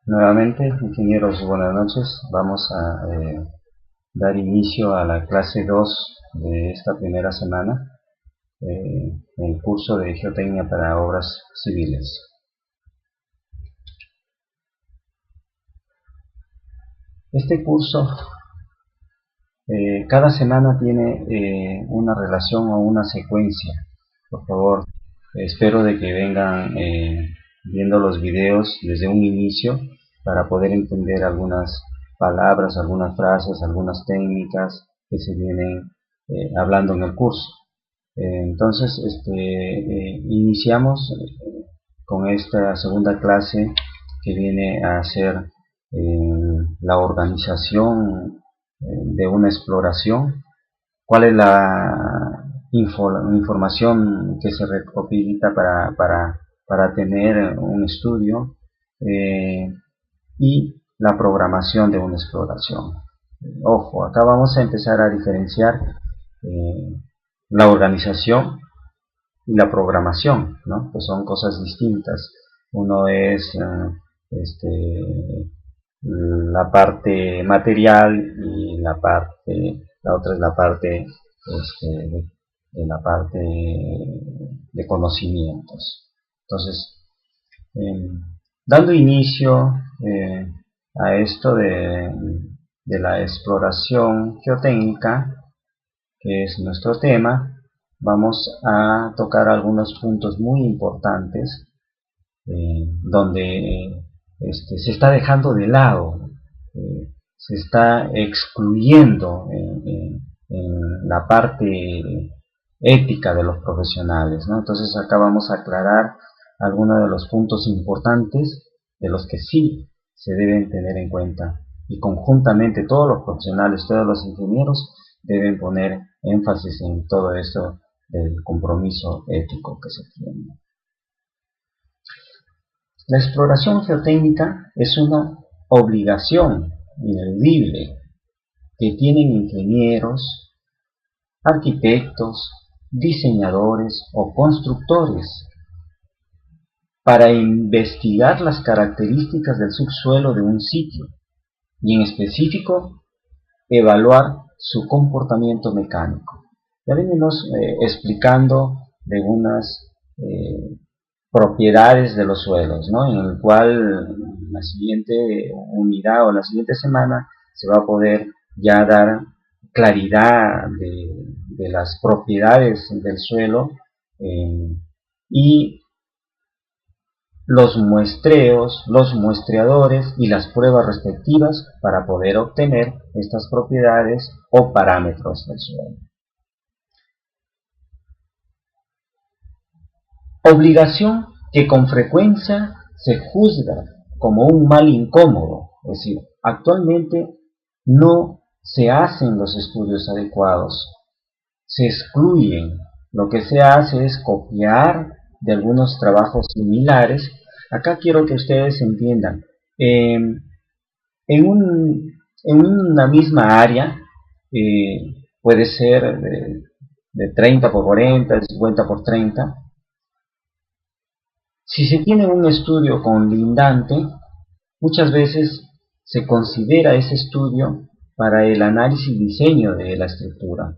Nuevamente, ingenieros, buenas noches. Vamos a dar inicio a la clase 2 de esta primera semana, en el curso de Geotecnia para Obras Civiles. Este curso cada semana tiene una relación o una secuencia. Por favor, espero de que vengan viendo los videos desde un inicio para poder entender algunas palabras, algunas frases, algunas técnicas que se vienen hablando en el curso. Entonces, iniciamos con esta segunda clase que viene a ser la organización de una exploración. ¿Cuál es la información que se recopila para tener un estudio? Y la programación de una exploración. Ojo, acá vamos a empezar a diferenciar la organización y la programación, ¿no? Que son cosas distintas. Uno es la parte material y la otra es la parte de la parte de conocimientos. Entonces, dando inicio a esto de la exploración geotécnica, que es nuestro tema, vamos a tocar algunos puntos muy importantes donde se está dejando de lado, se está excluyendo en la parte ética de los profesionales, ¿no? Entonces acá vamos a aclarar algunos de los puntos importantes de los que sí se deben tener en cuenta, y conjuntamente todos los profesionales, todos los ingenieros deben poner énfasis en todo esto del compromiso ético que se tiene. La exploración geotécnica es una obligación ineludible que tienen ingenieros, arquitectos, diseñadores o constructores para investigar las características del subsuelo de un sitio y en específico evaluar su comportamiento mecánico. Ya venimos explicando de unas propiedades de los suelos, ¿no? En el cual la siguiente unidad o la siguiente semana se va a poder ya dar claridad de las propiedades del suelo y los muestreos, los muestreadores y las pruebas respectivas para poder obtener estas propiedades o parámetros del suelo. Obligación que con frecuencia se juzga como un mal incómodo, es decir, actualmente no se hacen los estudios adecuados, se excluyen, lo que se hace es copiar de algunos trabajos similares. Acá quiero que ustedes entiendan, en una misma área puede ser de 30 por 40, de 50 por 30. Si se tiene un estudio conlindante, muchas veces se considera ese estudio para el análisis y diseño de la estructura.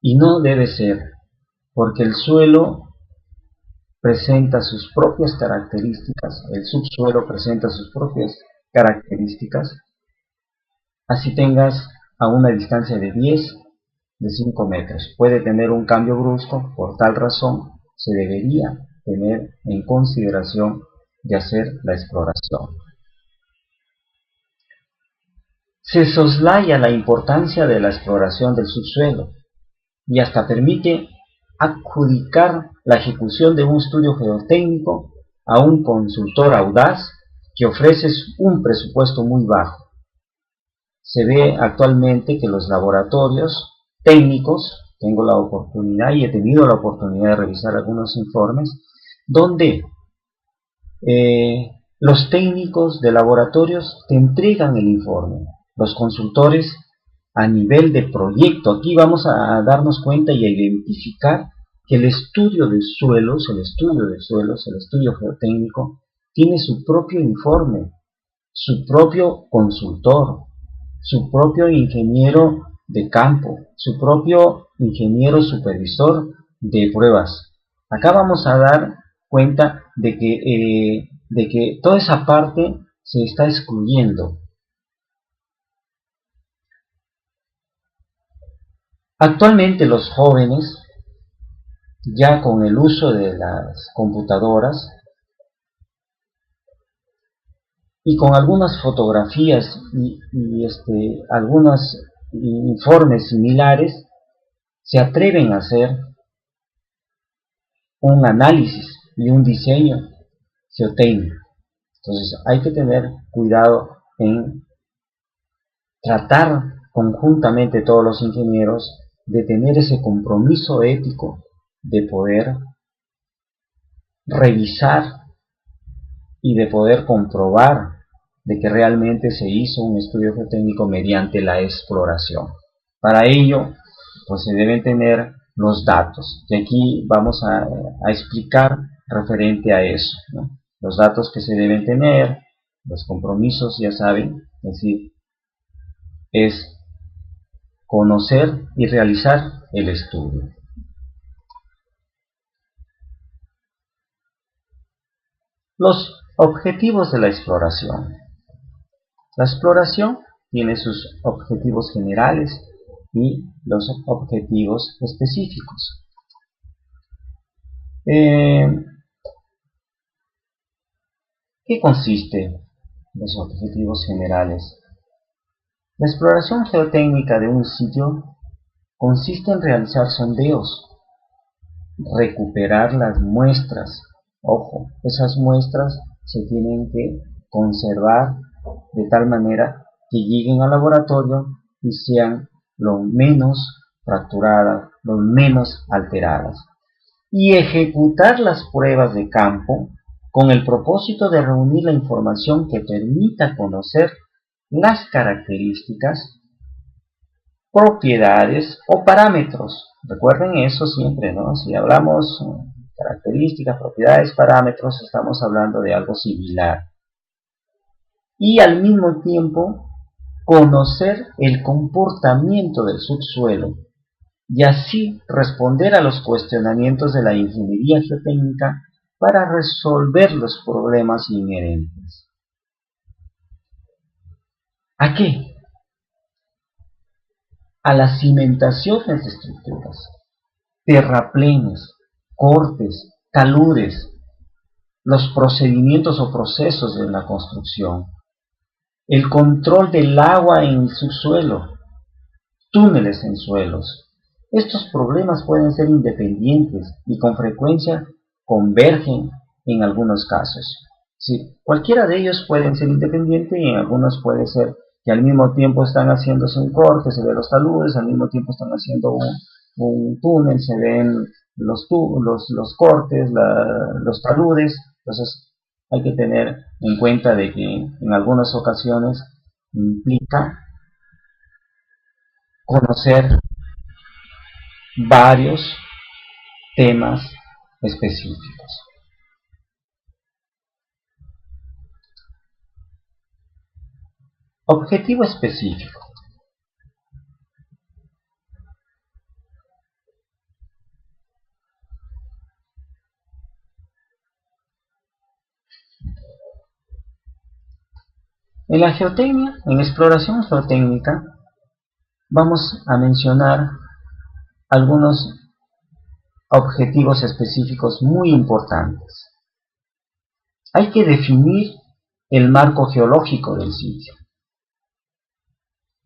Y no debe ser, porque el suelo presenta sus propias características, el subsuelo presenta sus propias características, así tengas a una distancia de 10, de 5 metros. Puede tener un cambio brusco, por tal razón se debería tener en consideración de hacer la exploración. Se soslaya la importancia de la exploración del subsuelo y hasta permite adjudicar la ejecución de un estudio geotécnico a un consultor audaz que ofrece un presupuesto muy bajo. Se ve actualmente que los laboratorios técnicos, tengo la oportunidad y he tenido la oportunidad de revisar algunos informes, donde los técnicos de laboratorios te entregan el informe, los consultores a nivel de proyecto. Aquí vamos a darnos cuenta y a identificar que el estudio de suelos, el estudio geotécnico, tiene su propio informe, su propio consultor, su propio ingeniero de campo, su propio ingeniero supervisor de pruebas. Acá vamos a dar cuenta de que toda esa parte se está excluyendo. Actualmente los jóvenes, ya con el uso de las computadoras y con algunas fotografías y algunos informes similares, se atreven a hacer un análisis y un diseño geotécnico. Entonces hay que tener cuidado en tratar conjuntamente todos los ingenieros de tener ese compromiso ético de poder revisar y de poder comprobar de que realmente se hizo un estudio geotécnico mediante la exploración. Para ello, pues se deben tener los datos, y aquí vamos a explicar referente a eso, ¿no? Los datos que se deben tener, los compromisos, ya saben, es decir, es conocer y realizar el estudio. Los objetivos de la exploración. La exploración tiene sus objetivos generales y los objetivos específicos. ¿Qué consiste los objetivos generales? La exploración geotécnica de un sitio consiste en realizar sondeos, recuperar las muestras. Ojo, esas muestras se tienen que conservar de tal manera que lleguen al laboratorio y sean lo menos fracturadas, lo menos alteradas. Y ejecutar las pruebas de campo con el propósito de reunir la información que permita conocer las características, propiedades o parámetros. Recuerden eso siempre, ¿no? Si hablamos características, propiedades, parámetros, estamos hablando de algo similar. Y al mismo tiempo conocer el comportamiento del subsuelo y así responder a los cuestionamientos de la ingeniería geotécnica para resolver los problemas inherentes. ¿A qué? A las cimentaciones de estructuras, terraplenes, cortes, taludes, los procedimientos o procesos de la construcción, el control del agua en el subsuelo, túneles en suelos. Estos problemas pueden ser independientes y con frecuencia convergen en algunos casos. Sí, cualquiera de ellos pueden ser independientes y en algunos puede ser que al mismo tiempo están haciéndose un corte, se ven los taludes, al mismo tiempo están haciendo un túnel, se ven los cortes, los taludes. Entonces hay que tener en cuenta de que en algunas ocasiones implica conocer varios temas específicos. Objetivo específico. En la geotecnia, en exploración geotécnica, vamos a mencionar algunos objetivos específicos muy importantes. Hay que definir el marco geológico del sitio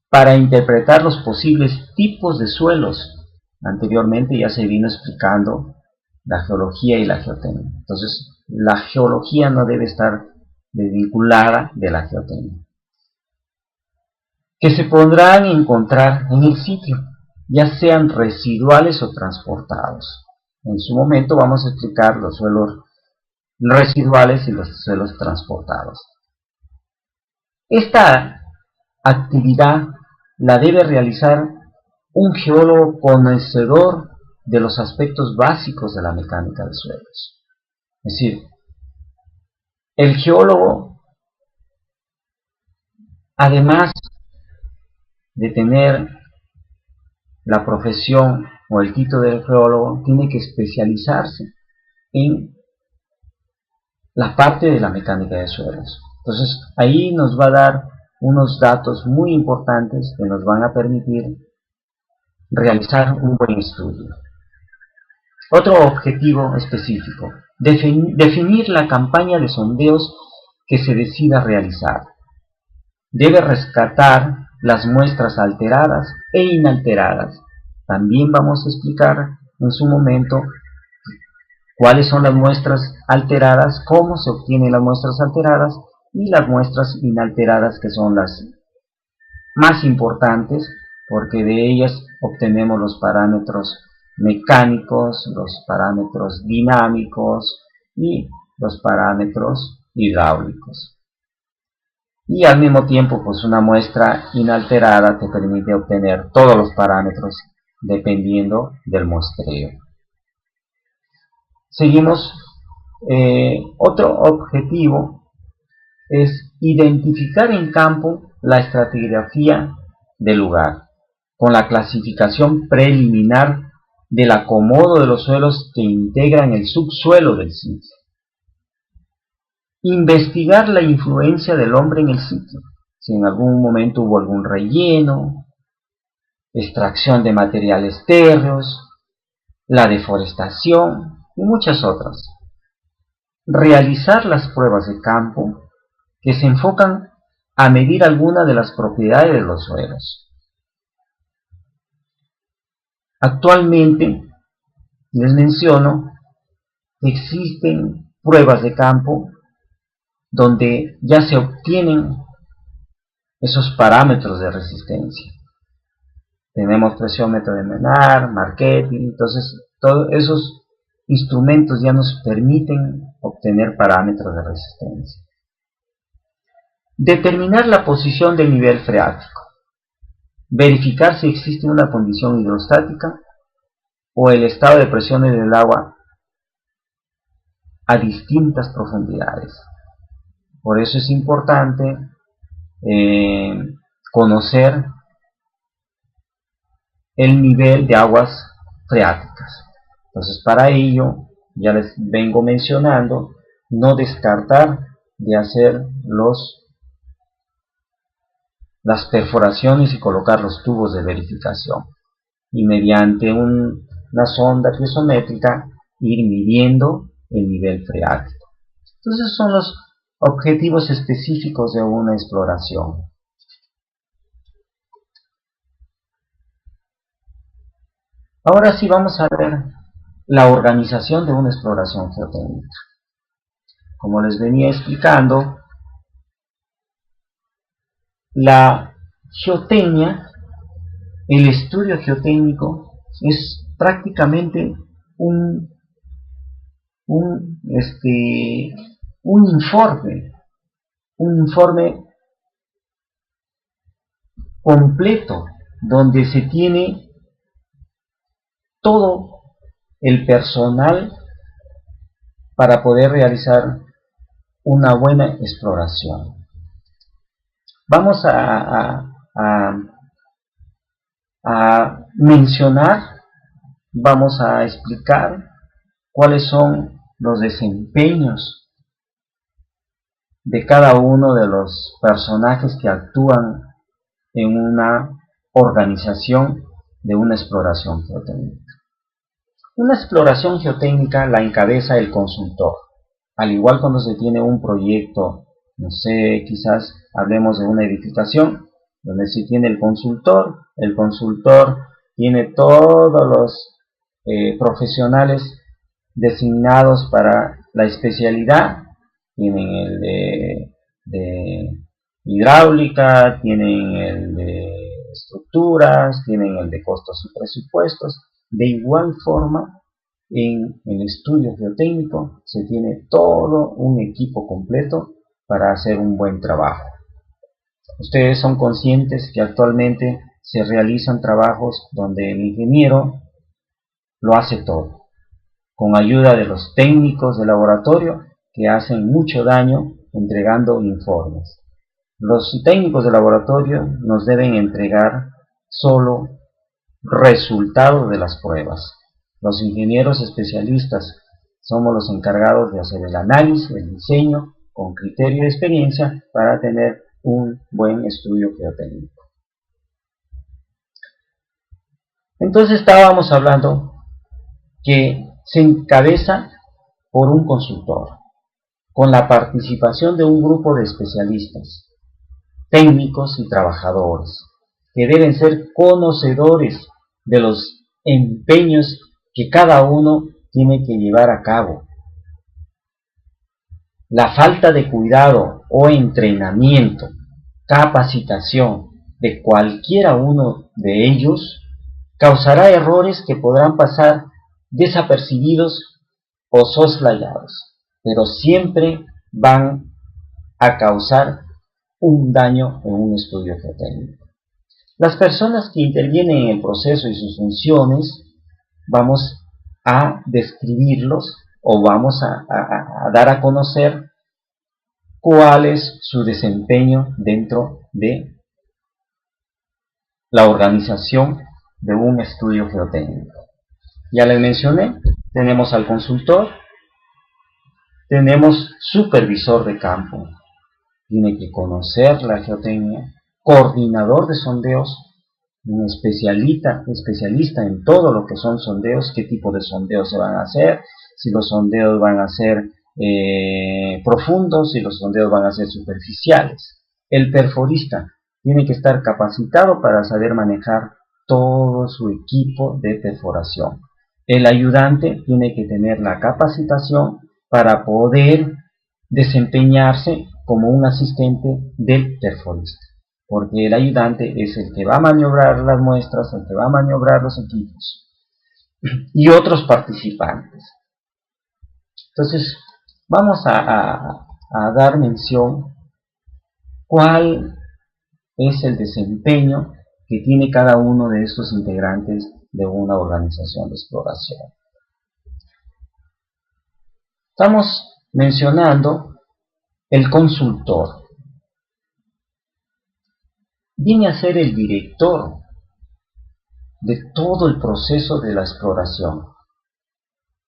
para interpretar los posibles tipos de suelos. Anteriormente ya se vino explicando la geología y la geotecnia. Entonces, la geología no debe estar desvinculada de la geotecnia. Que se podrán encontrar en el sitio, ya sean residuales o transportados. En su momento vamos a explicar los suelos residuales y los suelos transportados. Esta actividad la debe realizar un geólogo conocedor de los aspectos básicos de la mecánica de suelos. Es decir, el geólogo además de tener la profesión o el título de geólogo, tiene que especializarse en la parte de la mecánica de suelos. Entonces, ahí nos va a dar unos datos muy importantes que nos van a permitir realizar un buen estudio. Otro objetivo específico: definir la campaña de sondeos que se decida realizar. Debe rescatar las muestras alteradas e inalteradas. También vamos a explicar en su momento cuáles son las muestras alteradas, cómo se obtienen las muestras alteradas y las muestras inalteradas, que son las más importantes, porque de ellas obtenemos los parámetros mecánicos, los parámetros dinámicos y los parámetros hidráulicos. Y al mismo tiempo, pues una muestra inalterada te permite obtener todos los parámetros dependiendo del muestreo. Seguimos. Otro objetivo es identificar en campo la estratigrafía del lugar, con la clasificación preliminar del acomodo de los suelos que integran el subsuelo del sitio. Investigar la influencia del hombre en el sitio, si en algún momento hubo algún relleno, extracción de materiales térreos, la deforestación y muchas otras. Realizar las pruebas de campo que se enfocan a medir alguna de las propiedades de los suelos. Actualmente, les menciono, existen pruebas de campo donde ya se obtienen esos parámetros de resistencia. Tenemos presiómetro de Menard, Marchetti, entonces todos esos instrumentos ya nos permiten obtener parámetros de resistencia. Determinar la posición del nivel freático. Verificar si existe una condición hidrostática o el estado de presiones del agua a distintas profundidades. Por eso es importante conocer el nivel de aguas freáticas. Entonces, para ello, ya les vengo mencionando, no descartar de hacer las perforaciones y colocar los tubos de verificación, y mediante una sonda piezométrica ir midiendo el nivel freático. Entonces, son los objetivos específicos de una exploración. Ahora sí vamos a ver la organización de una exploración geotécnica. Como les venía explicando, la geotecnia, el estudio geotécnico, es prácticamente un informe completo, donde se tiene todo el personal para poder realizar una buena exploración. Vamos a mencionar, vamos a explicar cuáles son los desempeños de cada uno de los personajes que actúan en una organización de una exploración geotécnica. Una exploración geotécnica la encabeza el consultor. Al igual cuando se tiene un proyecto, no sé, quizás hablemos de una edificación, donde se tiene el consultor tiene todos los profesionales designados para la especialidad, tienen el de hidráulica, tienen el de estructuras, tienen el de costos y presupuestos. De igual forma, en el estudio geotécnico se tiene todo un equipo completo para hacer un buen trabajo. Ustedes son conscientes que actualmente se realizan trabajos donde el ingeniero lo hace todo, con ayuda de los técnicos de laboratorio que hacen mucho daño entregando informes. Los técnicos de laboratorio nos deben entregar solo resultados de las pruebas. Los ingenieros especialistas somos los encargados de hacer el análisis, el diseño, con criterio y experiencia para tener un buen estudio geotécnico. Entonces estábamos hablando que se encabeza por un consultor, con la participación de un grupo de especialistas, técnicos y trabajadores, que deben ser conocedores de los empeños que cada uno tiene que llevar a cabo. La falta de cuidado o entrenamiento, capacitación de cualquiera uno de ellos causará errores que podrán pasar desapercibidos o soslayados, pero siempre van a causar un daño en un estudio geotécnico. Las personas que intervienen en el proceso y sus funciones, vamos a describirlos o vamos a dar a conocer cuál es su desempeño dentro de la organización de un estudio geotécnico. Ya les mencioné, tenemos al consultor, tenemos supervisor de campo, tiene que conocer la geotecnia, coordinador de sondeos, un especialista en todo lo que son sondeos, qué tipo de sondeos se van a hacer, si los sondeos van a ser profundos, si los sondeos van a ser superficiales. El perforista tiene que estar capacitado para saber manejar todo su equipo de perforación. El ayudante tiene que tener la capacitación para poder desempeñarse como un asistente del perforista, porque el ayudante es el que va a maniobrar las muestras, el que va a maniobrar los equipos y otros participantes. Entonces, vamos a dar mención cuál es el desempeño que tiene cada uno de estos integrantes de una organización de exploración. Estamos mencionando el consultor. Viene a ser el director de todo el proceso de la exploración.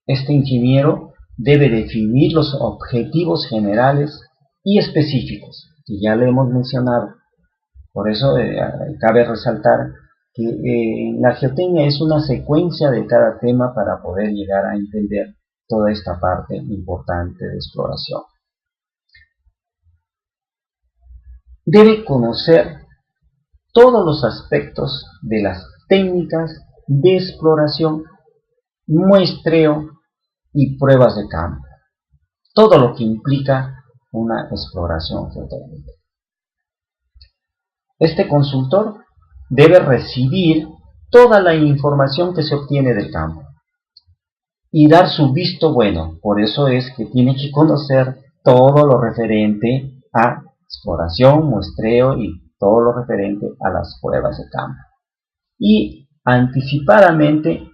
Este ingeniero debe definir los objetivos generales y específicos, que ya le hemos mencionado. Por eso cabe resaltar que la geotecnia es una secuencia de cada tema para poder llegar a entender toda esta parte importante de exploración. Debe conocer todos los aspectos de las técnicas de exploración, muestreo y pruebas de campo. Todo lo que implica una exploración geotécnica. Este consultor debe recibir toda la información que se obtiene del campo y dar su visto bueno. Por eso es que tiene que conocer todo lo referente a exploración, muestreo y todo lo referente a las pruebas de campo. Y anticipadamente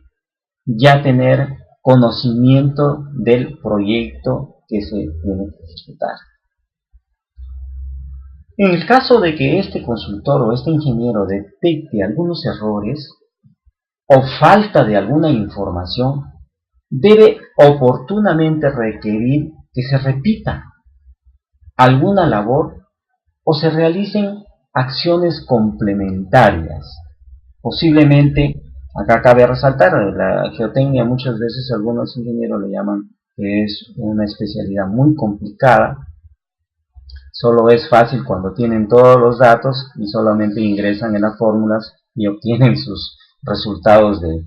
ya tener conocimiento del proyecto que se tiene que ejecutar. En el caso de que este consultor o este ingeniero detecte algunos errores o falta de alguna información, debe oportunamente requerir que se repita alguna labor o se realicen acciones complementarias. Posiblemente, acá cabe resaltar, la geotecnia muchas veces algunos ingenieros le llaman que es una especialidad muy complicada. Solo es fácil cuando tienen todos los datos y solamente ingresan en las fórmulas y obtienen sus resultados de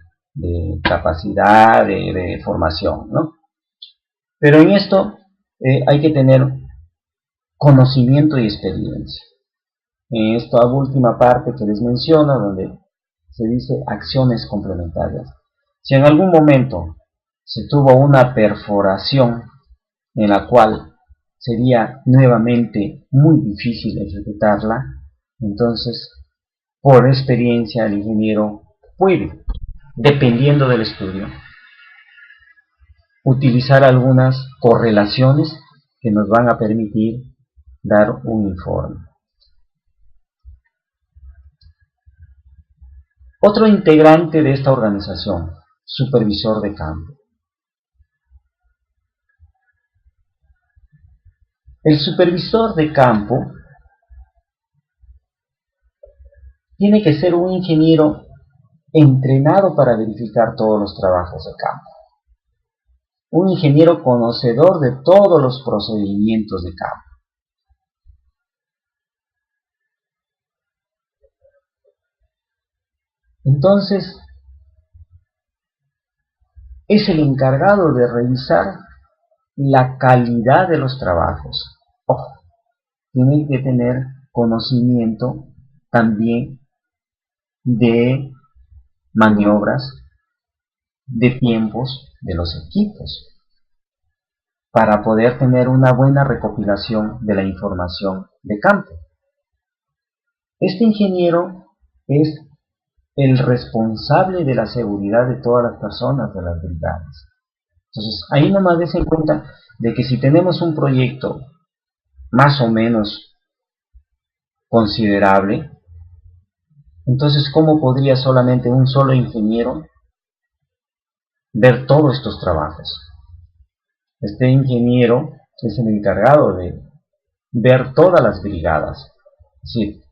capacidad, de formación, ¿no? Pero en esto hay que tener conocimiento y experiencia. En esta última parte que les menciono, donde se dice acciones complementarias. Si en algún momento se tuvo una perforación en la cual sería nuevamente muy difícil ejecutarla, entonces por experiencia el ingeniero puede, dependiendo del estudio, utilizar algunas correlaciones que nos van a permitir dar un informe. Otro integrante de esta organización, supervisor de campo. El supervisor de campo tiene que ser un ingeniero entrenado para verificar todos los trabajos de campo. Un ingeniero conocedor de todos los procedimientos de campo. Entonces, es el encargado de revisar la calidad de los trabajos. Ojo, tiene que tener conocimiento también de maniobras, de tiempos de los equipos, para poder tener una buena recopilación de la información de campo. Este ingeniero es el responsable de la seguridad de todas las personas de las brigadas. Entonces, ahí nomás des en cuenta de que si tenemos un proyecto más o menos considerable, entonces, ¿cómo podría solamente un solo ingeniero ver todos estos trabajos? Este ingeniero es el encargado de ver todas las brigadas. Es decir,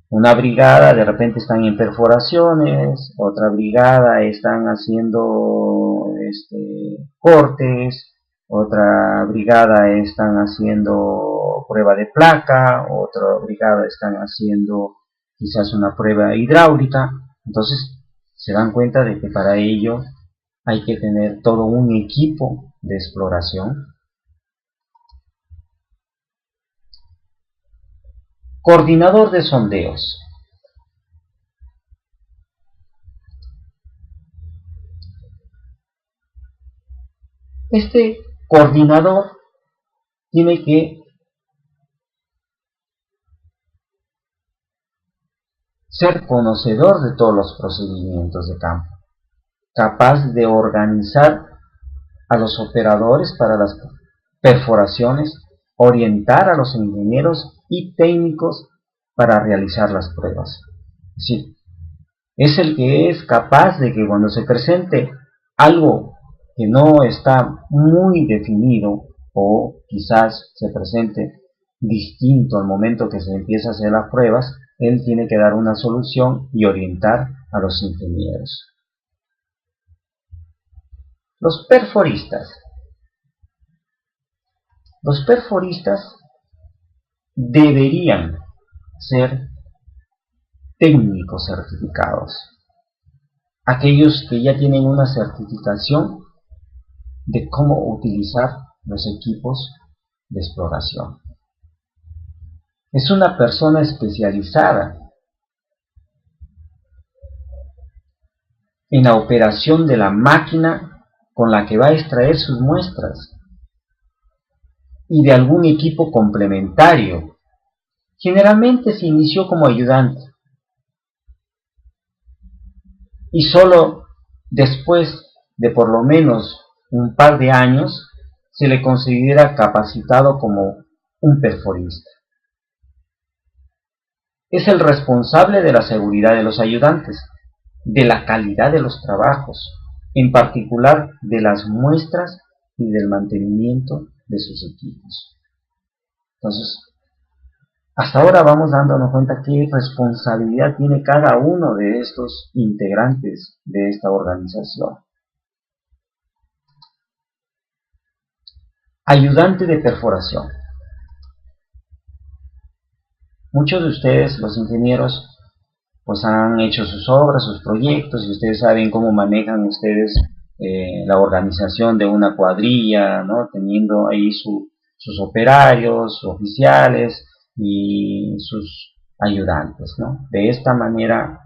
una brigada de repente están en perforaciones, otra brigada están haciendo cortes, otra brigada están haciendo prueba de placa, otra brigada están haciendo quizás una prueba hidráulica. Entonces se dan cuenta de que para ello hay que tener todo un equipo de exploración. Coordinador de sondeos. Este coordinador tiene que ser conocedor de todos los procedimientos de campo, capaz de organizar a los operadores para las perforaciones, orientar a los ingenieros y técnicos para realizar las pruebas. Es decir, es el que es capaz de que cuando se presente algo que no está muy definido o quizás se presente distinto al momento que se empieza a hacer las pruebas, él tiene que dar una solución y orientar a los ingenieros. Los perforistas. Los perforistas deberían ser técnicos certificados. Aquellos que ya tienen una certificación de cómo utilizar los equipos de exploración. Es una persona especializada en la operación de la máquina con la que va a extraer sus muestras y de algún equipo complementario. Generalmente se inició como ayudante y solo después de por lo menos un par de años se le considera capacitado como un perforista. Es el responsable de la seguridad de los ayudantes, de la calidad de los trabajos, en particular de las muestras y del mantenimiento de sus equipos. Entonces, hasta ahora vamos dándonos cuenta qué responsabilidad tiene cada uno de estos integrantes de esta organización. Ayudante de perforación. Muchos de ustedes, los ingenieros, pues han hecho sus obras, sus proyectos, y ustedes saben cómo manejan ustedes la organización de una cuadrilla, ¿no? Teniendo ahí sus operarios, sus oficiales y sus ayudantes, ¿no? De esta manera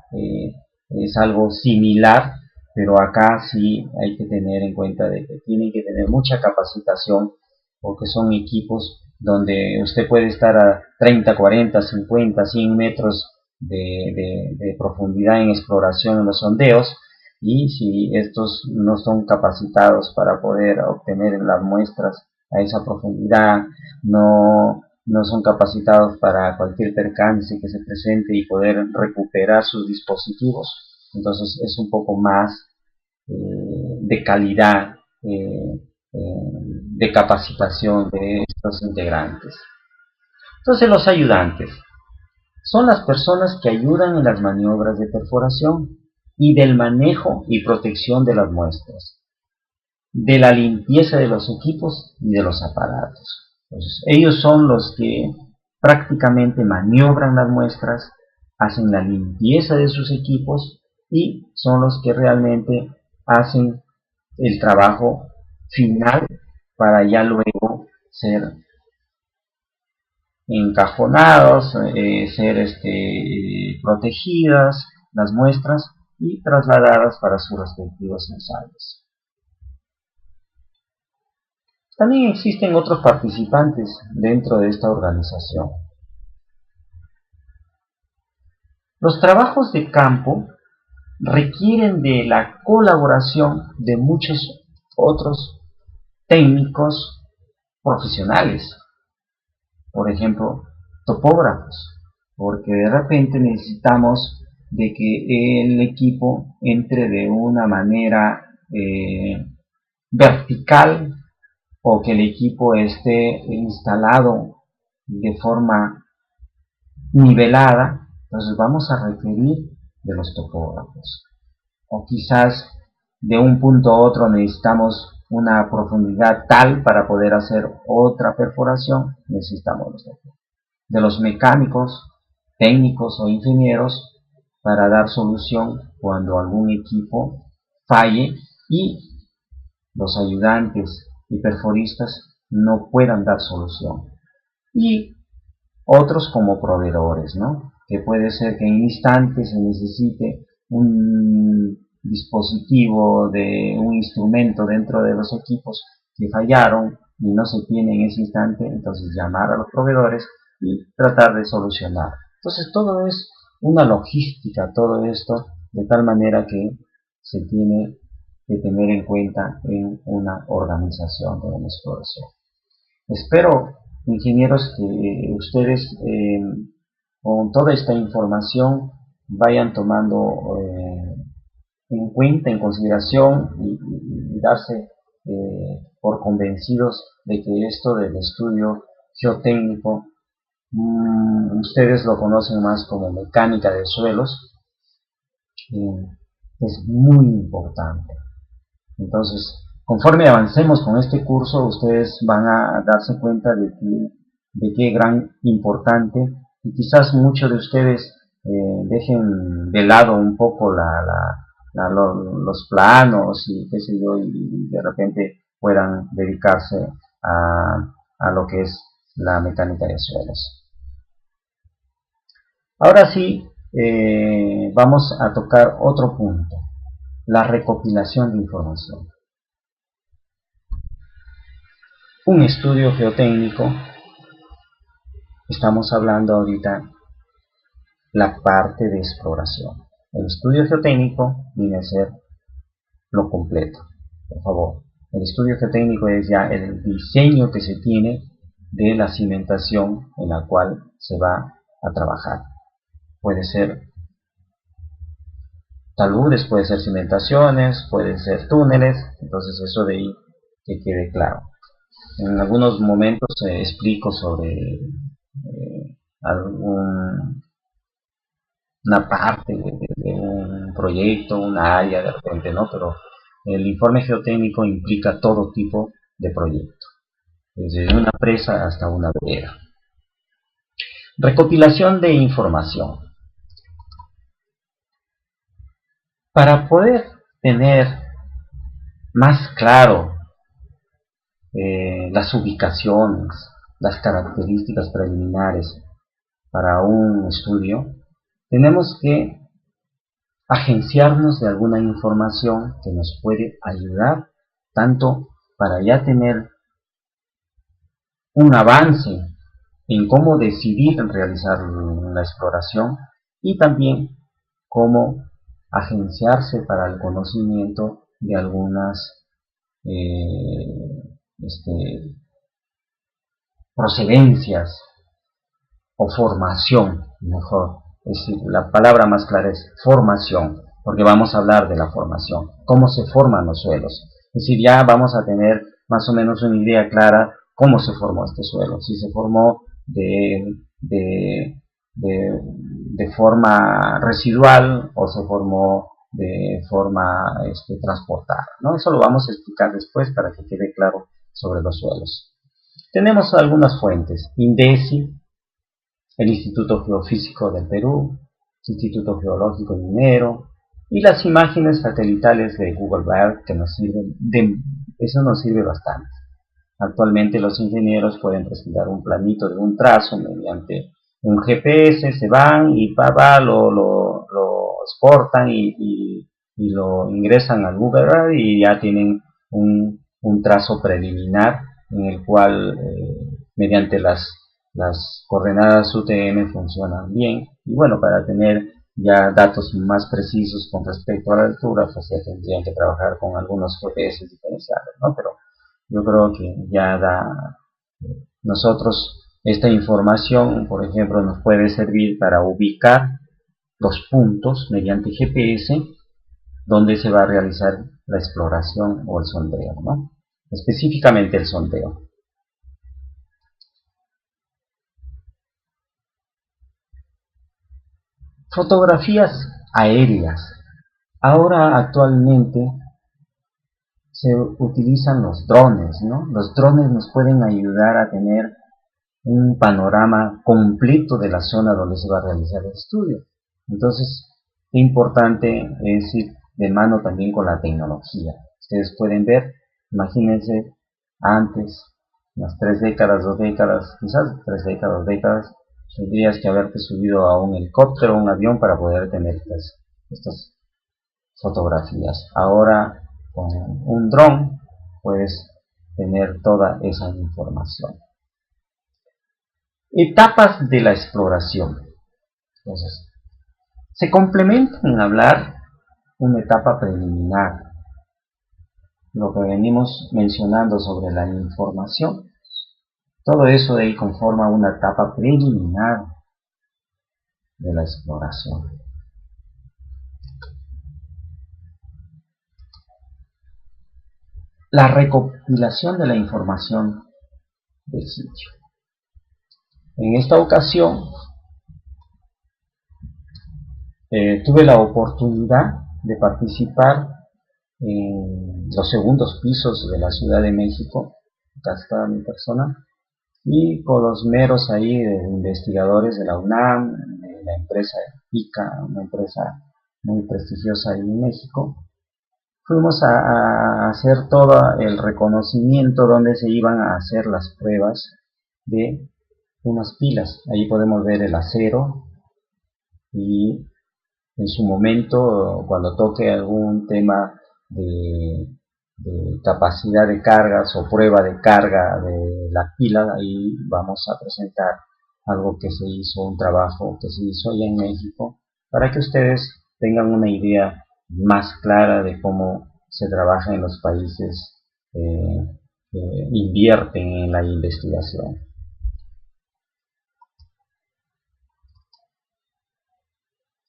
es algo similar, pero acá sí hay que tener en cuenta de que tienen que tener mucha capacitación, porque son equipos donde usted puede estar a 30, 40, 50, 100 metros de profundidad en exploración en los sondeos, y si estos no son capacitados para poder obtener las muestras a esa profundidad, no son capacitados para cualquier percance que se presente y poder recuperar sus dispositivos, entonces es un poco más de calidad, de capacitación de estos integrantes. Entonces los ayudantes son las personas que ayudan en las maniobras de perforación y del manejo y protección de las muestras, de la limpieza de los equipos y de los aparatos. Entonces, ellos son los que prácticamente maniobran las muestras, hacen la limpieza de sus equipos y son los que realmente hacen el trabajo final para ya luego ser encajonados, ser protegidas las muestras y trasladadas para sus respectivos ensayos. También existen otros participantes dentro de esta organización. Los trabajos de campo requieren de la colaboración de muchos otros técnicos profesionales, por ejemplo, topógrafos, porque de repente necesitamos de que el equipo entre de una manera vertical o que el equipo esté instalado de forma nivelada, entonces vamos a requerir de los topógrafos. O quizás de un punto a otro necesitamos una profundidad tal para poder hacer otra perforación, necesitamos los topógrafos. De los mecánicos, técnicos o ingenieros para dar solución cuando algún equipo falle y los ayudantes y perforistas no puedan dar solución. Y otros como proveedores, ¿no? Que puede ser que en instantes se necesite un dispositivo, de un instrumento dentro de los equipos que fallaron y no se tiene en ese instante, entonces llamar a los proveedores y tratar de solucionar. Entonces todo es una logística, todo esto, de tal manera que se tiene que tener en cuenta en una organización de una exploración. Espero, ingenieros, que ustedes con toda esta información vayan tomando en cuenta, en consideración y darse por convencidos de que esto del estudio geotécnico, ustedes lo conocen más como mecánica de suelos, es muy importante. Entonces, conforme avancemos con este curso, ustedes van a darse cuenta de qué gran importante, y quizás muchos de ustedes dejen de lado un poco los planos y qué sé yo, y de repente puedan dedicarse a lo que es la mecánica de suelos. Ahora sí, vamos a tocar otro punto, la recopilación de información. Un estudio geotécnico, estamos hablando ahorita la parte de exploración. El estudio geotécnico viene a ser lo completo, por favor. El estudio geotécnico es ya el diseño que se tiene de la cimentación en la cual se va a trabajar. Puede ser taludes, puede ser cimentaciones, pueden ser túneles, entonces eso de ahí que quede claro. En algunos momentos explico sobre una parte de un proyecto, una área de repente, ¿no? Pero el informe geotécnico implica todo tipo de proyecto, desde una presa hasta una vereda. Recopilación de información. Para poder tener más claro las ubicaciones, las características preliminares para un estudio, tenemos que agenciarnos de alguna información que nos puede ayudar tanto para ya tener un avance en cómo decidir realizar la exploración y también cómo agenciarse para el conocimiento de algunas procedencias o formación, mejor, es decir, la palabra más clara es formación, porque vamos a hablar de la formación, cómo se forman los suelos. Es decir, ya vamos a tener más o menos una idea clara cómo se formó este suelo, si se formó de, de forma residual o se formó de forma transportada, ¿no? Eso lo vamos a explicar después para que quede claro sobre los suelos. Tenemos algunas fuentes: INDECI, el Instituto Geofísico del Perú, Instituto Geológico y Minero, y las imágenes satelitales de Google Earth, que eso nos sirve bastante. Actualmente los ingenieros pueden presentar un planito de un trazo mediante un GPS, se van y lo exportan y lo ingresan al Google Earth y ya tienen un trazo preliminar en el cual mediante las coordenadas UTM funcionan bien. Y bueno, para tener ya datos más precisos con respecto a la altura, pues ya tendrían que trabajar con algunos GPS diferenciados, ¿no? Pero yo creo que ya nosotros esta información, por ejemplo, nos puede servir para ubicar los puntos mediante GPS donde se va a realizar la exploración o el sondeo, ¿no? Específicamente el sondeo. Fotografías aéreas. Ahora actualmente se utilizan los drones, ¿no? Los drones nos pueden ayudar a tener un panorama completo de la zona donde se va a realizar el estudio. Entonces, qué importante es ir de mano también con la tecnología. Ustedes pueden ver, imagínense, antes, unas 3 décadas, 2 décadas, quizás 3 décadas, 2 décadas, tendrías que haberte subido a un helicóptero o un avión para poder tener estas fotografías. Ahora, con un dron, puedes tener toda esa información. Etapas de la exploración. Entonces, se complementa en hablar una etapa preliminar, lo que venimos mencionando sobre la información. Todo eso de ahí conforma una etapa preliminar de la exploración. La recopilación de la información del sitio. En esta ocasión tuve la oportunidad de participar en los segundos pisos de la Ciudad de México. Acá está mi persona, y con los meros ahí investigadores de la UNAM, de la empresa ICA, una empresa muy prestigiosa ahí en México. Fuimos a hacer todo el reconocimiento donde se iban a hacer las pruebas de unas pilas. Ahí podemos ver el acero y en su momento, cuando toque algún tema de capacidad de cargas o prueba de carga de la pila, ahí vamos a presentar algo que se hizo, un trabajo que se hizo allá en México, para que ustedes tengan una idea más clara de cómo se trabaja en los países que invierten en la investigación.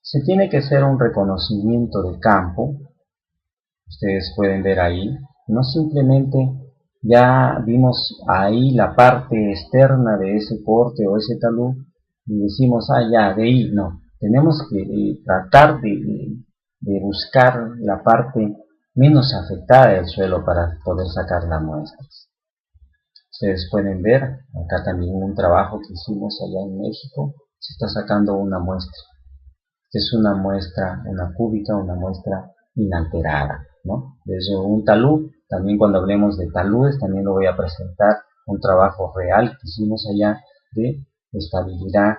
Se tiene que hacer un reconocimiento de campo. Ustedes pueden ver ahí, no simplemente ya vimos ahí la parte externa de ese corte o ese talud y decimos, ya, de ahí, no. Tenemos que tratar de buscar la parte menos afectada del suelo para poder sacar las muestras. Ustedes pueden ver acá también un trabajo que hicimos allá en México. Se está sacando una muestra. Es una muestra, una cúbica, una muestra inalterada, ¿no? Desde un talud, también cuando hablemos de taludes, también lo voy a presentar, un trabajo real que hicimos allá de estabilidad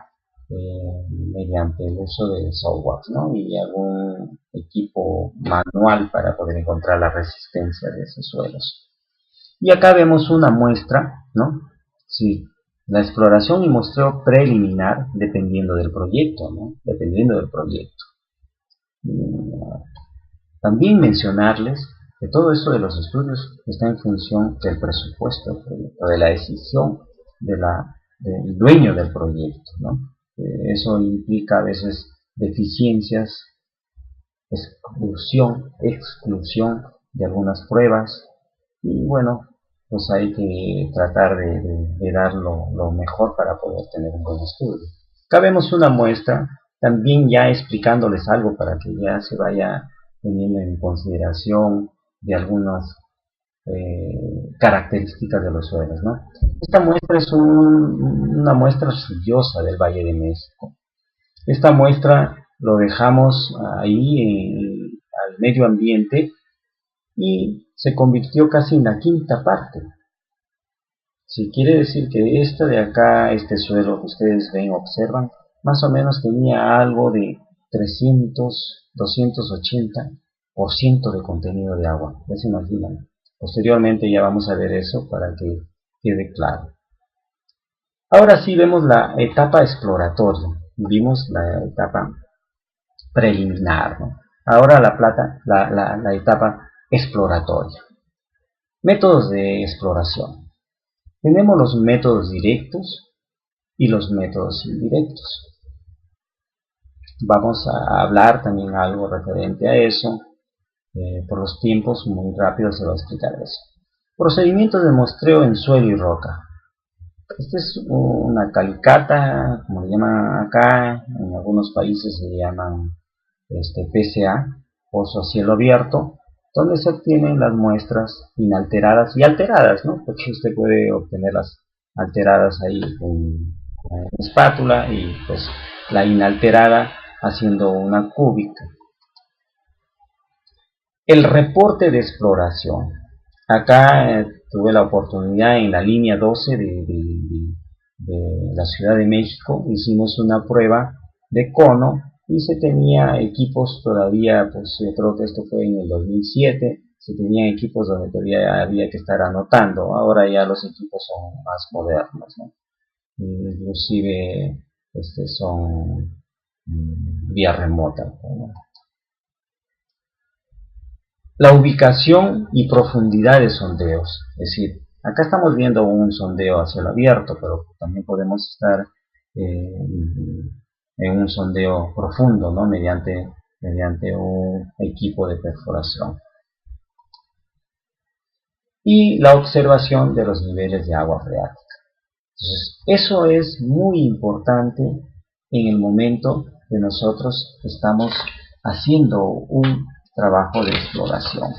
mediante el uso de software, ¿no? Y algún equipo manual para poder encontrar la resistencia de esos suelos. Y acá vemos una muestra, ¿no? Sí, la exploración y muestreo preliminar dependiendo del proyecto, ¿no? Dependiendo del proyecto. También mencionarles que todo esto de los estudios está en función del presupuesto del proyecto, de la decisión del dueño del proyecto, ¿no? Eso implica a veces deficiencias exclusión de algunas pruebas, y bueno, pues hay que tratar de dar lo mejor para poder tener un buen estudio. Acá vemos una muestra, también ya explicándoles algo para que ya se vaya teniendo en consideración de algunas características de los suelos, ¿no? Esta muestra es una muestra arcillosa del Valle de México. Esta muestra lo dejamos ahí al medio ambiente y se convirtió casi en la quinta parte. Si quiere decir que esta de acá, este suelo que ustedes ven, observan, más o menos tenía algo de 280% de contenido de agua. Ya se imaginan. Posteriormente ya vamos a ver eso para que quede claro. Ahora sí vemos la etapa exploratoria. Vimos la etapa preliminar, ¿no? Ahora la etapa exploratoria. Métodos de exploración. Tenemos los métodos directos y los métodos indirectos. Vamos a hablar también algo referente a eso. Por los tiempos, muy rápido se va a explicar eso. Procedimientos de muestreo en suelo y roca. Esta es una calicata, como le llaman acá, en algunos países se llaman PCA, pozo a cielo abierto, donde se obtienen las muestras inalteradas y alteradas, ¿no? Porque usted puede obtenerlas alteradas ahí con espátula y pues la inalterada haciendo una cúbica. El reporte de exploración. Acá tuve la oportunidad en la línea 12 de la Ciudad de México, hicimos una prueba de cono y se tenía equipos todavía, pues yo creo que esto fue en el 2007, se tenían equipos donde todavía había que estar anotando. Ahora ya los equipos son más modernos, ¿no? Inclusive son vía remota, ¿no? La ubicación y profundidad de sondeos, es decir, acá estamos viendo un sondeo a cielo abierto, pero también podemos estar en un sondeo profundo, ¿no? mediante un equipo de perforación. Y la observación de los niveles de agua freática. Entonces, eso es muy importante en el momento que nosotros estamos haciendo un trabajo de exploración.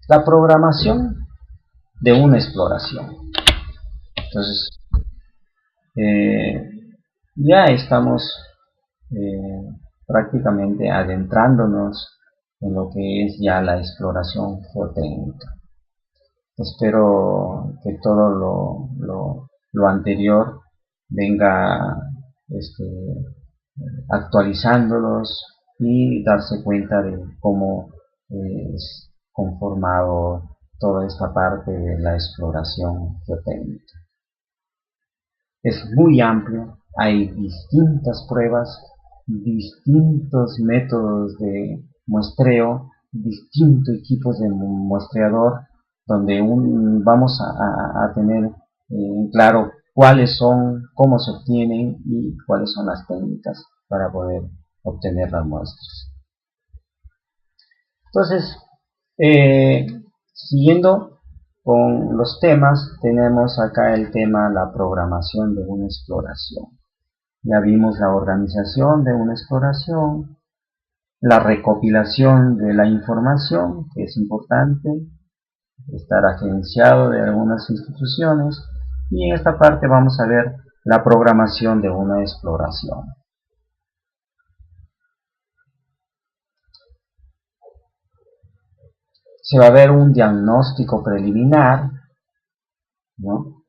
La programación de una exploración. Entonces, ya estamos prácticamente adentrándonos en lo que es ya la exploración geotécnica. Espero que todo lo anterior venga actualizándolos y darse cuenta de cómo es conformado toda esta parte de la exploración geotécnica. Es muy amplio, hay distintas pruebas, distintos métodos de muestreo, distintos equipos de muestreador, donde vamos a tener claro cuáles son, cómo se obtienen y cuáles son las técnicas para poder obtener las muestras. Entonces, siguiendo con los temas, tenemos acá el tema la programación de una exploración. Ya vimos la organización de una exploración, la recopilación de la información, que es importante, estar agenciado de algunas instituciones, y en esta parte vamos a ver la programación de una exploración. Se va a ver un diagnóstico preliminar, ¿no?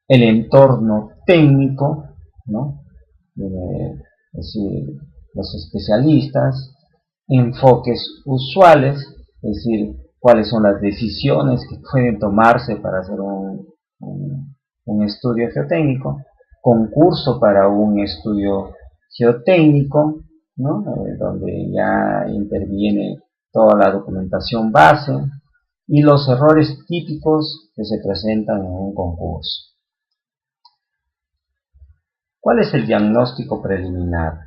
El entorno técnico, ¿no? Es decir, los especialistas, enfoques usuales, es decir, cuáles son las decisiones que pueden tomarse para hacer un estudio geotécnico, concurso para un estudio geotécnico, ¿no? Donde ya interviene toda la documentación base y los errores típicos que se presentan en un concurso. ¿Cuál es el diagnóstico preliminar?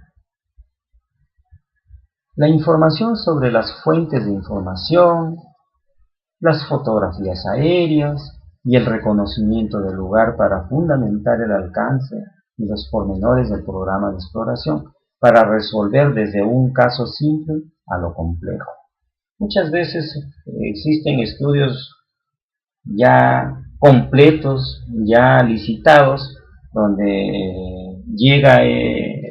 La información sobre las fuentes de información, las fotografías aéreas y el reconocimiento del lugar para fundamentar el alcance y los pormenores del programa de exploración para resolver desde un caso simple a lo complejo. Muchas veces existen estudios ya completos, ya licitados, donde llega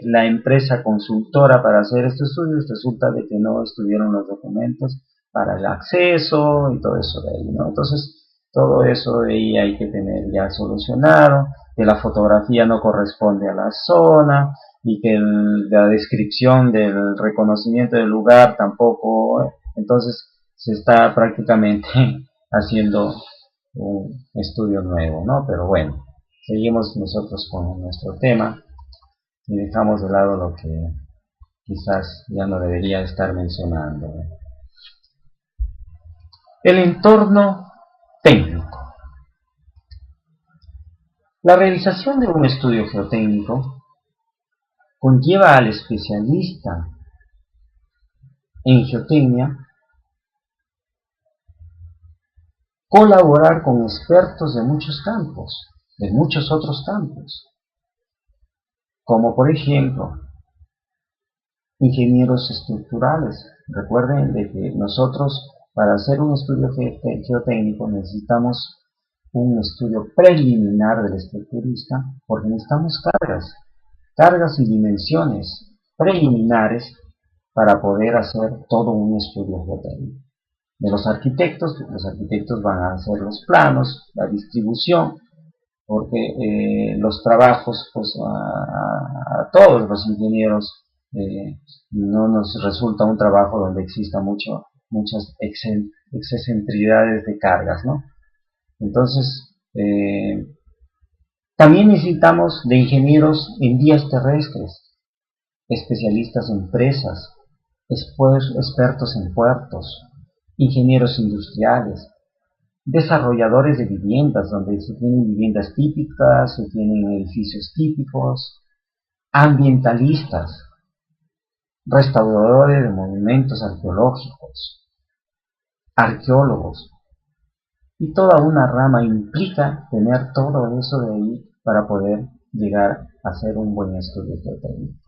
la empresa consultora para hacer estos estudios, resulta de que no estuvieron los documentos para el acceso y todo eso de ahí, ¿no? Entonces, todo eso de ahí hay que tener ya solucionado, que la fotografía no corresponde a la zona y que la descripción del reconocimiento del lugar tampoco, entonces se está prácticamente haciendo un estudio nuevo, ¿no? Pero bueno, seguimos nosotros con nuestro tema y dejamos de lado lo que quizás ya no debería estar mencionando. El entorno técnico. La realización de un estudio geotécnico conlleva al especialista en geotecnia colaborar con expertos de muchos campos, de muchos otros campos, como por ejemplo ingenieros estructurales. Recuerden de que nosotros para hacer un estudio geotécnico necesitamos un estudio preliminar del estructurista porque necesitamos cargas y dimensiones preliminares para poder hacer todo un estudio geotécnico. De los arquitectos van a hacer los planos, la distribución, porque los trabajos, pues a todos los ingenieros no nos resulta un trabajo donde exista muchas excentridades de cargas, ¿no? Entonces, también necesitamos de ingenieros en vías terrestres, especialistas en presas, expertos en puertos, ingenieros industriales, desarrolladores de viviendas, donde se tienen viviendas típicas, se tienen edificios típicos, ambientalistas, restauradores de monumentos arqueológicos, arqueólogos, y toda una rama implica tener todo eso de ahí para poder llegar a hacer un buen estudio geotécnico.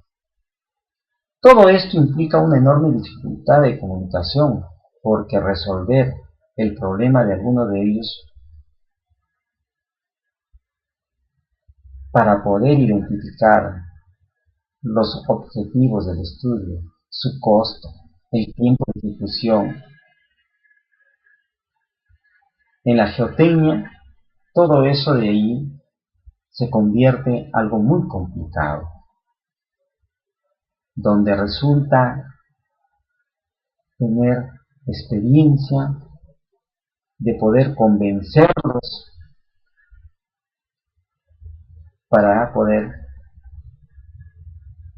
Todo esto implica una enorme dificultad de comunicación, porque resolver el problema de alguno de ellos para poder identificar los objetivos del estudio, su costo, el tiempo de ejecución. En la geotecnia, todo eso de ahí se convierte en algo muy complicado, donde resulta tener experiencia de poder convencerlos para poder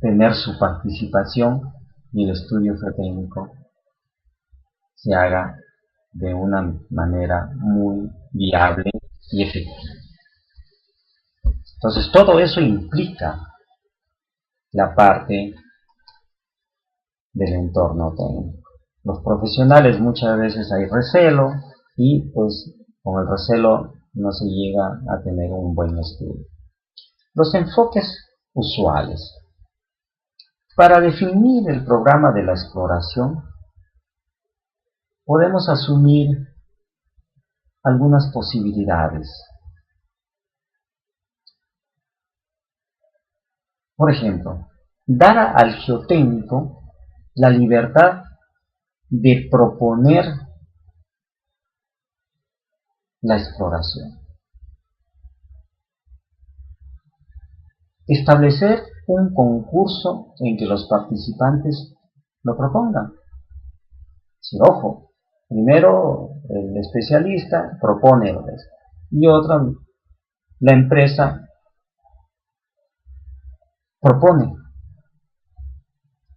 tener su participación y el estudio geotécnico se haga de una manera muy viable y efectiva. Entonces todo eso implica la parte del entorno técnico. Los profesionales muchas veces hay recelo y pues con el recelo no se llega a tener un buen estudio. Los enfoques usuales. Para definir el programa de la exploración podemos asumir algunas posibilidades. Por ejemplo, dar al geotécnico la libertad de proponer la exploración. Establecer un concurso en que los participantes lo propongan. Sí, ojo, primero el especialista propone y otra, la empresa propone.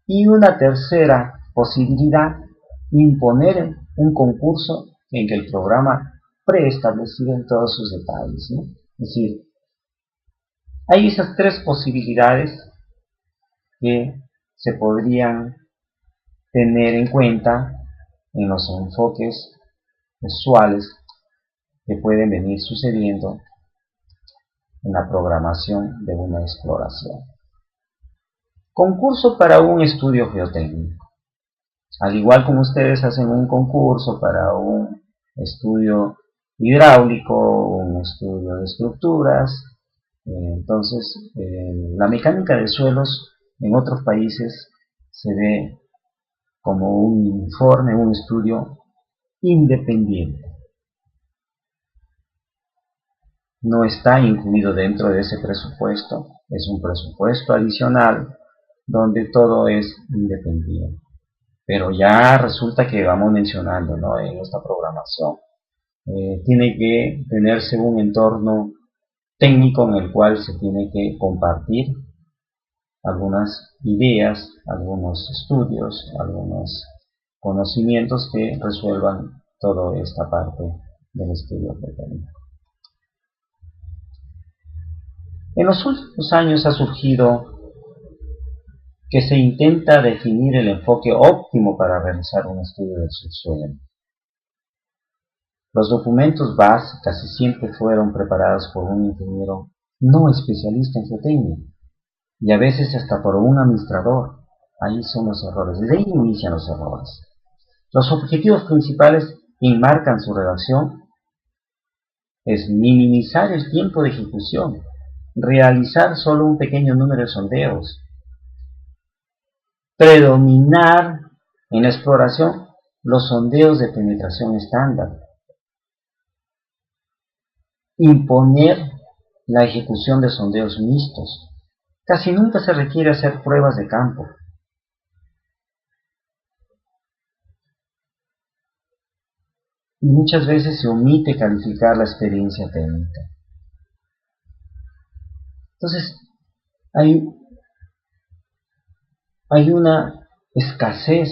Y una tercera posibilidad imponer un concurso en que el programa preestablecido en todos sus detalles, ¿no? Es decir, hay esas tres posibilidades que se podrían tener en cuenta en los enfoques usuales que pueden venir sucediendo en la programación de una exploración. Concurso para un estudio geotécnico. Al igual como ustedes hacen un concurso para un estudio hidráulico, un estudio de estructuras, entonces la mecánica de suelos en otros países se ve como un informe, un estudio independiente. No está incluido dentro de ese presupuesto, es un presupuesto adicional donde todo es independiente. Pero ya resulta que vamos mencionando, ¿no?, en esta programación, tiene que tenerse un entorno técnico en el cual se tiene que compartir algunas ideas, algunos estudios, algunos conocimientos que resuelvan toda esta parte del estudio geotécnico. En los últimos años ha surgido que se intenta definir el enfoque óptimo para realizar un estudio del subsuelo. Los documentos base casi siempre fueron preparados por un ingeniero no especialista en geotecnia, y a veces hasta por un administrador. Ahí son los errores, desde ahí inician los errores. Los objetivos principales que enmarcan su redacción es minimizar el tiempo de ejecución, realizar solo un pequeño número de sondeos, predominar en la exploración los sondeos de penetración estándar, imponer la ejecución de sondeos mixtos. Casi nunca se requiere hacer pruebas de campo. Y muchas veces se omite calificar la experiencia técnica. Entonces, hay una escasez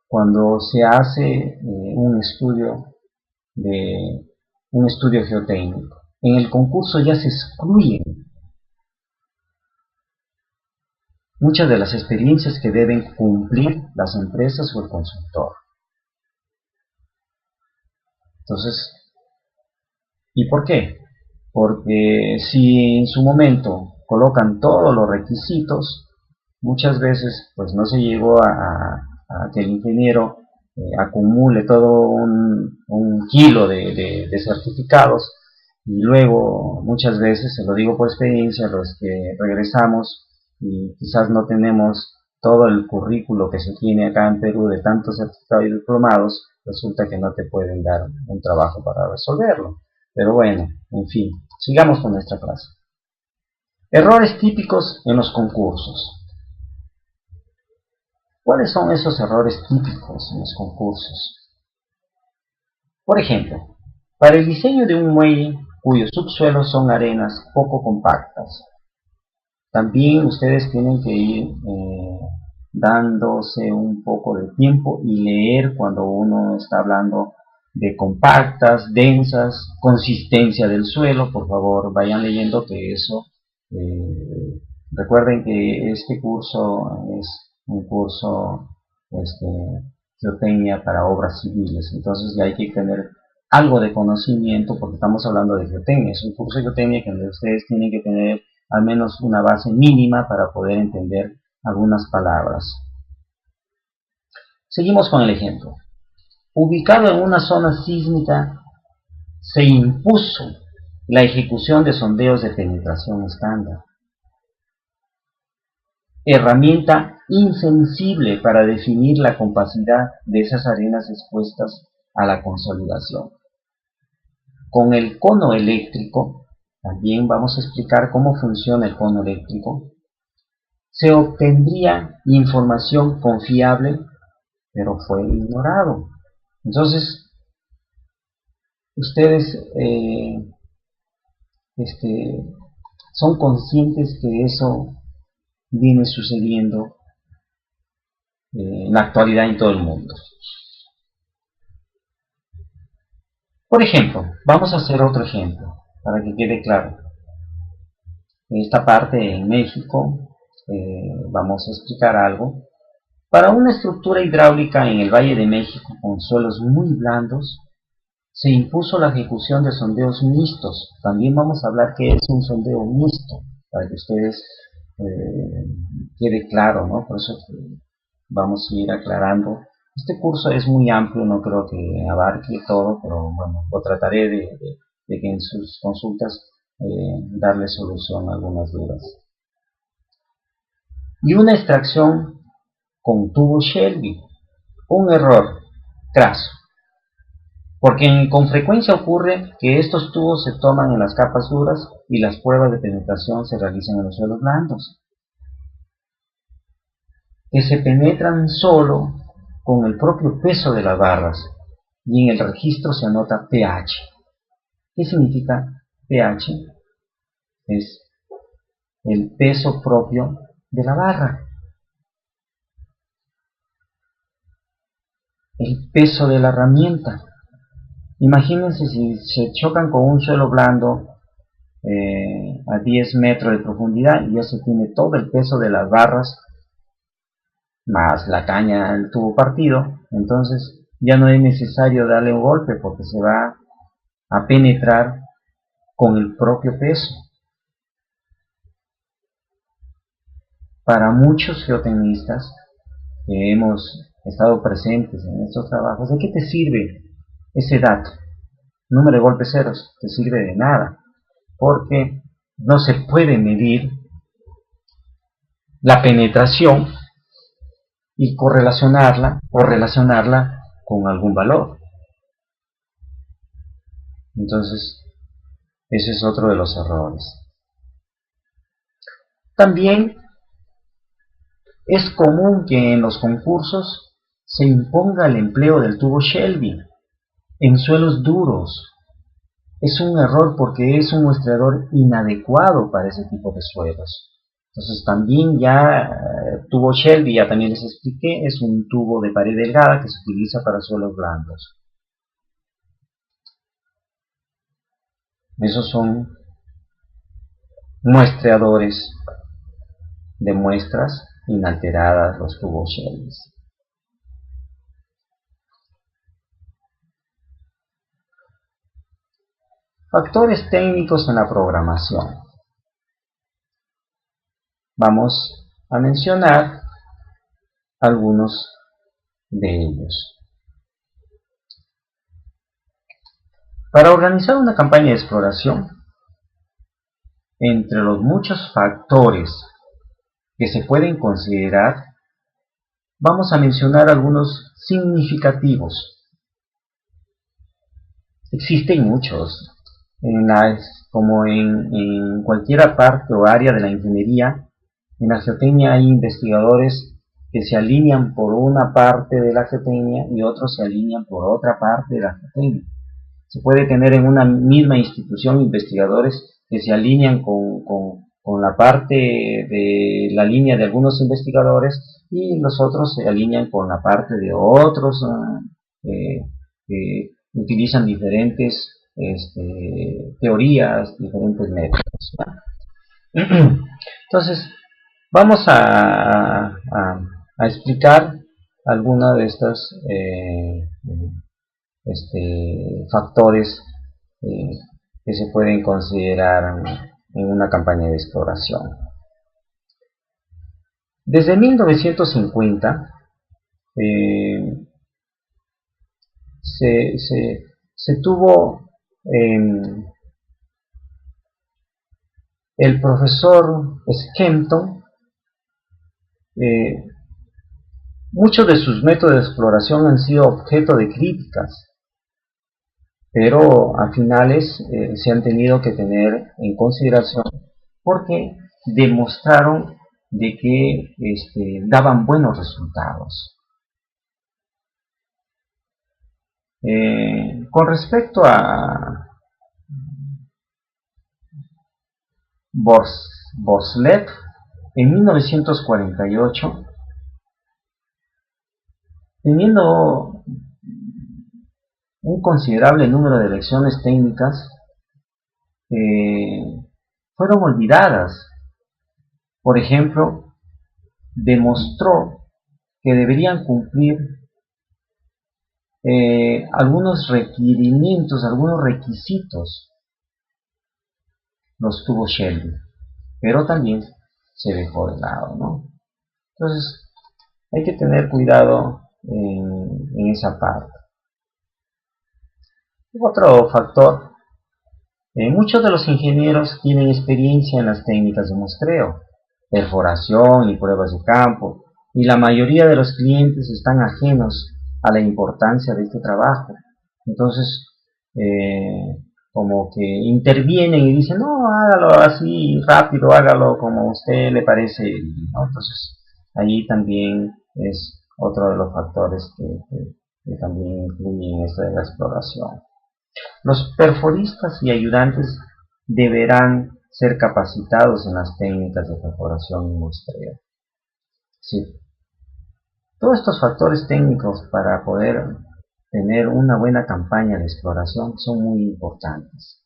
cuando se hace un estudio geotécnico. En el concurso ya se excluyen muchas de las experiencias que deben cumplir las empresas o el consultor. Entonces, ¿y por qué? Porque si en su momento colocan todos los requisitos, muchas veces pues no se llegó a que el ingeniero acumule todo un kilo de certificados, y luego muchas veces, se lo digo por experiencia, los que regresamos y quizás no tenemos todo el currículo que se tiene acá en Perú de tantos certificados y diplomados, resulta que no te pueden dar un trabajo para resolverlo. Pero bueno, en fin, sigamos con nuestra clase. Errores típicos en los concursos. ¿Cuáles son esos errores típicos en los concursos? Por ejemplo, para el diseño de un muelle cuyos subsuelos son arenas poco compactas, también ustedes tienen que ir dándose un poco de tiempo y leer cuando uno está hablando de compactas, densas, consistencia del suelo. Por favor, vayan leyendo que eso, recuerden que este curso es un curso geotecnia para obras civiles, entonces ya hay que tener algo de conocimiento porque estamos hablando de geotecnia. Es un curso de geotecnia que ustedes tienen que tener al menos una base mínima para poder entender algunas palabras. Seguimos con el ejemplo. Ubicado en una zona sísmica, se impuso la ejecución de sondeos de penetración estándar. Herramienta insensible para definir la compacidad de esas arenas expuestas a la consolidación. Con el cono eléctrico, también vamos a explicar cómo funciona el cono eléctrico, se obtendría información confiable, pero fue ignorado. Entonces, ustedes son conscientes que eso viene sucediendo en la actualidad en todo el mundo. Por ejemplo, vamos a hacer otro ejemplo para que quede claro. Esta parte en México, vamos a explicar algo. Para una estructura hidráulica en el Valle de México con suelos muy blandos, se impuso la ejecución de sondeos mixtos. También vamos a hablar qué es un sondeo mixto, para que ustedes quede claro, ¿no? Por eso vamos a ir aclarando. Este curso es muy amplio, no creo que abarque todo, pero bueno, lo trataré de que en sus consultas darle solución a algunas dudas. Y una extracción con tubo Shelby, un error craso, porque con frecuencia ocurre que estos tubos se toman en las capas duras y las pruebas de penetración se realizan en los suelos blandos, que se penetran solo con el propio peso de las barras, y en el registro se anota pH. ¿Qué significa pH? Es el peso propio de la barra, el peso de la herramienta. Imagínense si se chocan con un suelo blando a 10 metros de profundidad y ya se tiene todo el peso de las barras más la caña, el tubo partido, entonces ya no es necesario darle un golpe porque se va a penetrar con el propio peso. Para muchos geotecnistas que hemos estado presentes en estos trabajos, ¿de qué te sirve ese dato? Número de golpes ceros, te sirve de nada, porque no se puede medir la penetración y correlacionarla o relacionarla con algún valor. Entonces, ese es otro de los errores. También es común que en los concursos se imponga el empleo del tubo Shelby en suelos duros. Es un error porque es un muestreador inadecuado para ese tipo de suelos. Entonces también ya tubo Shelby, ya también les expliqué, es un tubo de pared delgada que se utiliza para suelos blandos. Esos son muestreadores de muestras inalteradas, los tubos Shelby. Factores técnicos en la programación. Vamos a mencionar algunos de ellos. Para organizar una campaña de exploración, entre los muchos factores que se pueden considerar, vamos a mencionar algunos significativos. Existen muchos, como en cualquier parte o área de la ingeniería. En la geotecnia hay investigadores que se alinean por una parte de la geotecnia y otros se alinean por otra parte de la geotecnia. Se puede tener en una misma institución investigadores que se alinean con la parte de la línea de algunos investigadores y los otros se alinean con la parte de otros que utilizan diferentes teorías, diferentes métodos. Entonces, vamos a explicar algunas de estas factores que se pueden considerar en una campaña de exploración. Desde 1950 se tuvo el profesor Skempton, muchos de sus métodos de exploración han sido objeto de críticas, pero a finales se han tenido que tener en consideración porque demostraron de que daban buenos resultados. Con respecto a Borslet, en 1948, teniendo un considerable número de lecciones técnicas fueron olvidadas. Por ejemplo, demostró que deberían cumplir algunos requerimientos, algunos requisitos, los tuvo Shelby, pero también se dejó de lado, ¿no? Entonces, hay que tener cuidado en esa parte. Otro factor, muchos de los ingenieros tienen experiencia en las técnicas de muestreo, perforación y pruebas de campo, y la mayoría de los clientes están ajenos a la importancia de este trabajo. Entonces, como que intervienen y dicen, no, hágalo así rápido, hágalo como a usted le parece, ¿no? Entonces, ahí también es otro de los factores que también influyen en esto de la exploración. Los perforistas y ayudantes deberán ser capacitados en las técnicas de perforación y muestreo. Sí. Todos estos factores técnicos para poder tener una buena campaña de exploración son muy importantes.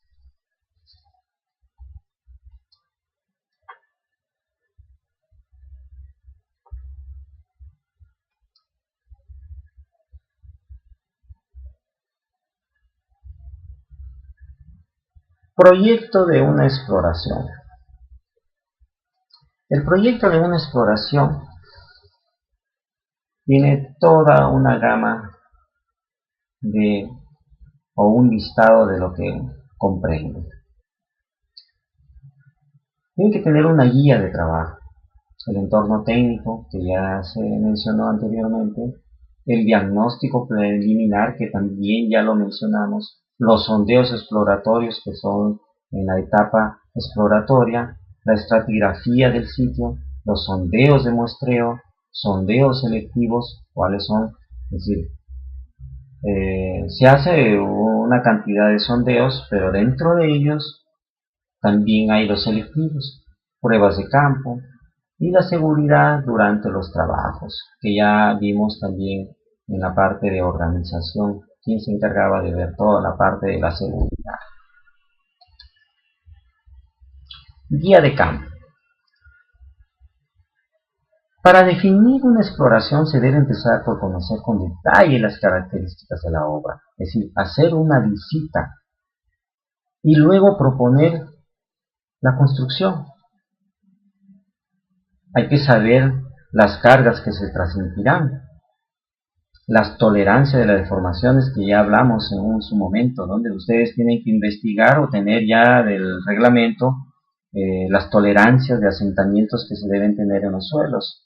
Proyecto de una exploración. El proyecto de una exploración tiene toda una gama o un listado de lo que comprende. Tiene que tener una guía de trabajo, el entorno técnico, que ya se mencionó anteriormente, el diagnóstico preliminar, que también ya lo mencionamos, los sondeos exploratorios, que son en la etapa exploratoria, la estratigrafía del sitio, los sondeos de muestreo, sondeos selectivos, cuáles son, es decir, se hace una cantidad de sondeos, pero dentro de ellos también hay los selectivos, pruebas de campo y la seguridad durante los trabajos, que ya vimos también en la parte de organización, quien se encargaba de ver toda la parte de la seguridad. Guía de campo. Para definir una exploración se debe empezar por conocer con detalle las características de la obra, es decir, hacer una visita y luego proponer la construcción. Hay que saber las cargas que se transmitirán, las tolerancias de las deformaciones que ya hablamos en su momento, donde ustedes tienen que investigar o tener ya del reglamento las tolerancias de asentamientos que se deben tener en los suelos.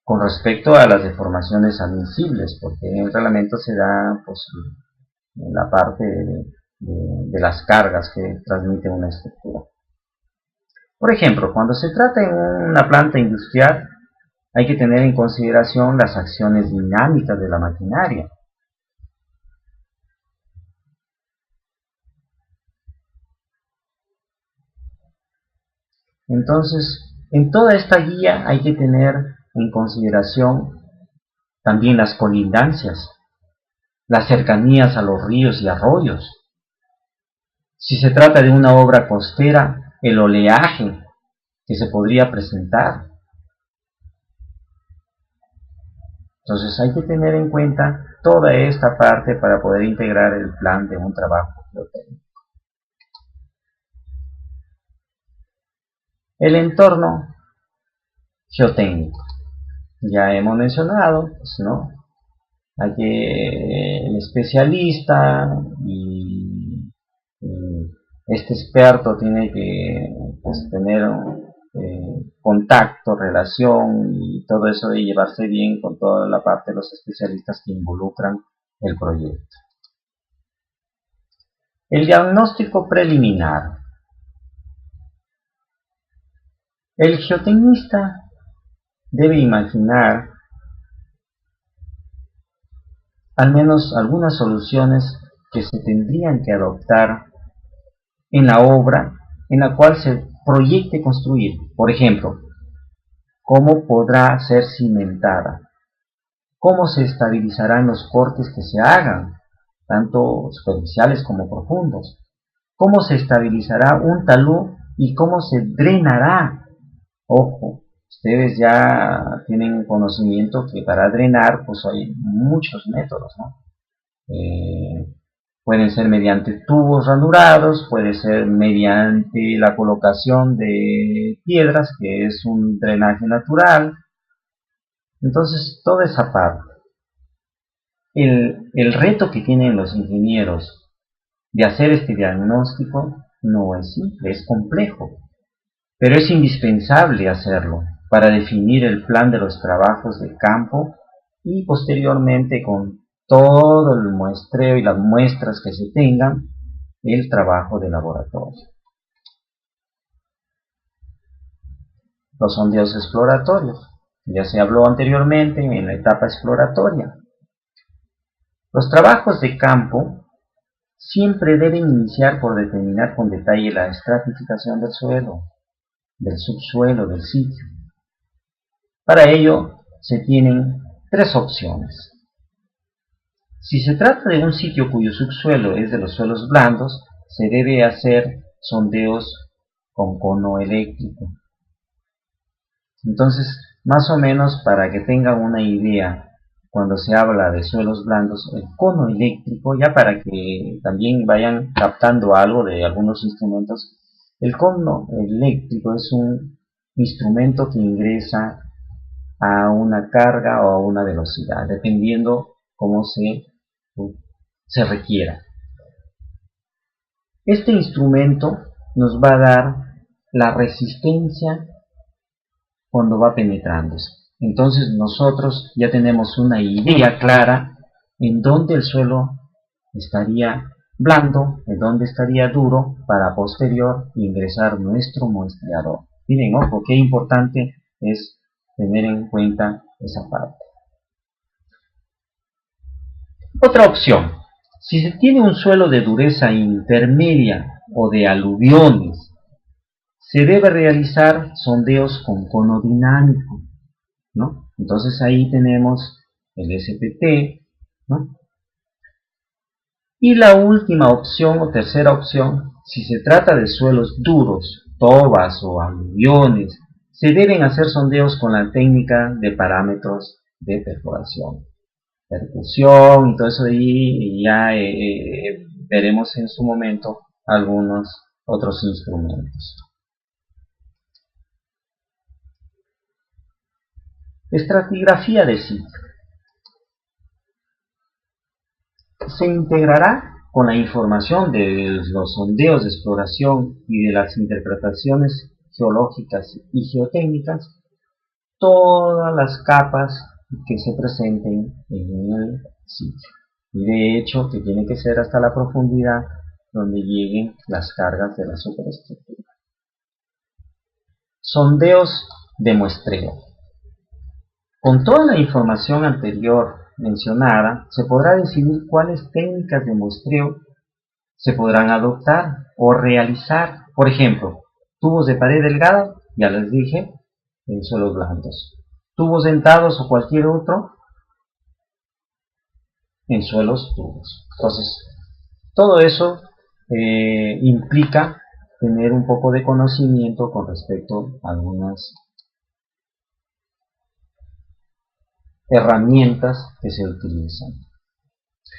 Con respecto a las deformaciones admisibles, porque en el reglamento se da pues, en la parte de las cargas que transmite una estructura. Por ejemplo, cuando se trata de una planta industrial, hay que tener en consideración las acciones dinámicas de la maquinaria. Entonces, en toda esta guía hay que tener en consideración también las colindancias, las cercanías a los ríos y arroyos. Si se trata de una obra costera, el oleaje que se podría presentar. Entonces hay que tener en cuenta toda esta parte para poder integrar el plan de un trabajo geotécnico. El entorno geotécnico. Ya hemos mencionado, pues, ¿no? Hay que el especialista y este experto tiene que pues, tener contacto, relación y todo eso de llevarse bien con toda la parte de los especialistas que involucran el proyecto. El diagnóstico preliminar. El geotecnista debe imaginar al menos algunas soluciones que se tendrían que adoptar en la obra en la cual se proyecte construir. Por ejemplo, ¿cómo podrá ser cimentada? cómo se estabilizarán los cortes que se hagan, tanto superficiales como profundos, cómo se estabilizará un talud y cómo se drenará. Ojo, ustedes ya tienen conocimiento que para drenar pues hay muchos métodos, ¿no? Pueden ser mediante tubos ranurados, puede ser mediante la colocación de piedras, que es un drenaje natural. Entonces, toda esa parte. El reto que tienen los ingenieros de hacer este diagnóstico no es simple, es complejo, pero es indispensable hacerlo para definir el plan de los trabajos de campo y posteriormente, con todo el muestreo y las muestras que se tengan, el trabajo de laboratorio. Los sondeos exploratorios. Ya se habló anteriormente en la etapa exploratoria. Los trabajos de campo siempre deben iniciar por determinar con detalle la estratificación del suelo, del subsuelo, del sitio. Para ello se tienen tres opciones. Si se trata de un sitio cuyo subsuelo es de los suelos blandos, se debe hacer sondeos con cono eléctrico. Entonces, más o menos para que tengan una idea, cuando se habla de suelos blandos, el cono eléctrico, ya para que también vayan captando algo de algunos instrumentos, el cono eléctrico es un instrumento que ingresa a una carga o a una velocidad, dependiendo cómo se requiera. Este instrumento nos va a dar la resistencia cuando va penetrándose. Entonces nosotros ya tenemos una idea clara en dónde el suelo estaría blando, en dónde estaría duro, para posterior ingresar nuestro muestreador. Miren, ojo, qué importante es tener en cuenta esa parte. Otra opción, si se tiene un suelo de dureza intermedia o de aluviones, se debe realizar sondeos con cono dinámico, ¿no? Entonces ahí tenemos el SPT, ¿no? Y la última opción o tercera opción, si se trata de suelos duros, tobas o aluviones, se deben hacer sondeos con la técnica de parámetros de perforación, percusión y todo eso, y ya veremos en su momento algunos otros instrumentos. Estratigrafía de sitio. Se integrará con la información de los sondeos de exploración y de las interpretaciones geológicas y geotécnicas todas las capas que se presenten en el sitio. Y de hecho que tiene que ser hasta la profundidad donde lleguen las cargas de la superestructura. Sondeos de muestreo. Con toda la información anterior mencionada, se podrá decidir cuáles técnicas de muestreo se podrán adoptar o realizar. Por ejemplo, tubos de pared delgada, ya les dije, en suelos blandos. Tubos dentados o cualquier otro en suelos duros. Entonces, todo eso implica tener un poco de conocimiento con respecto a algunas herramientas que se utilizan.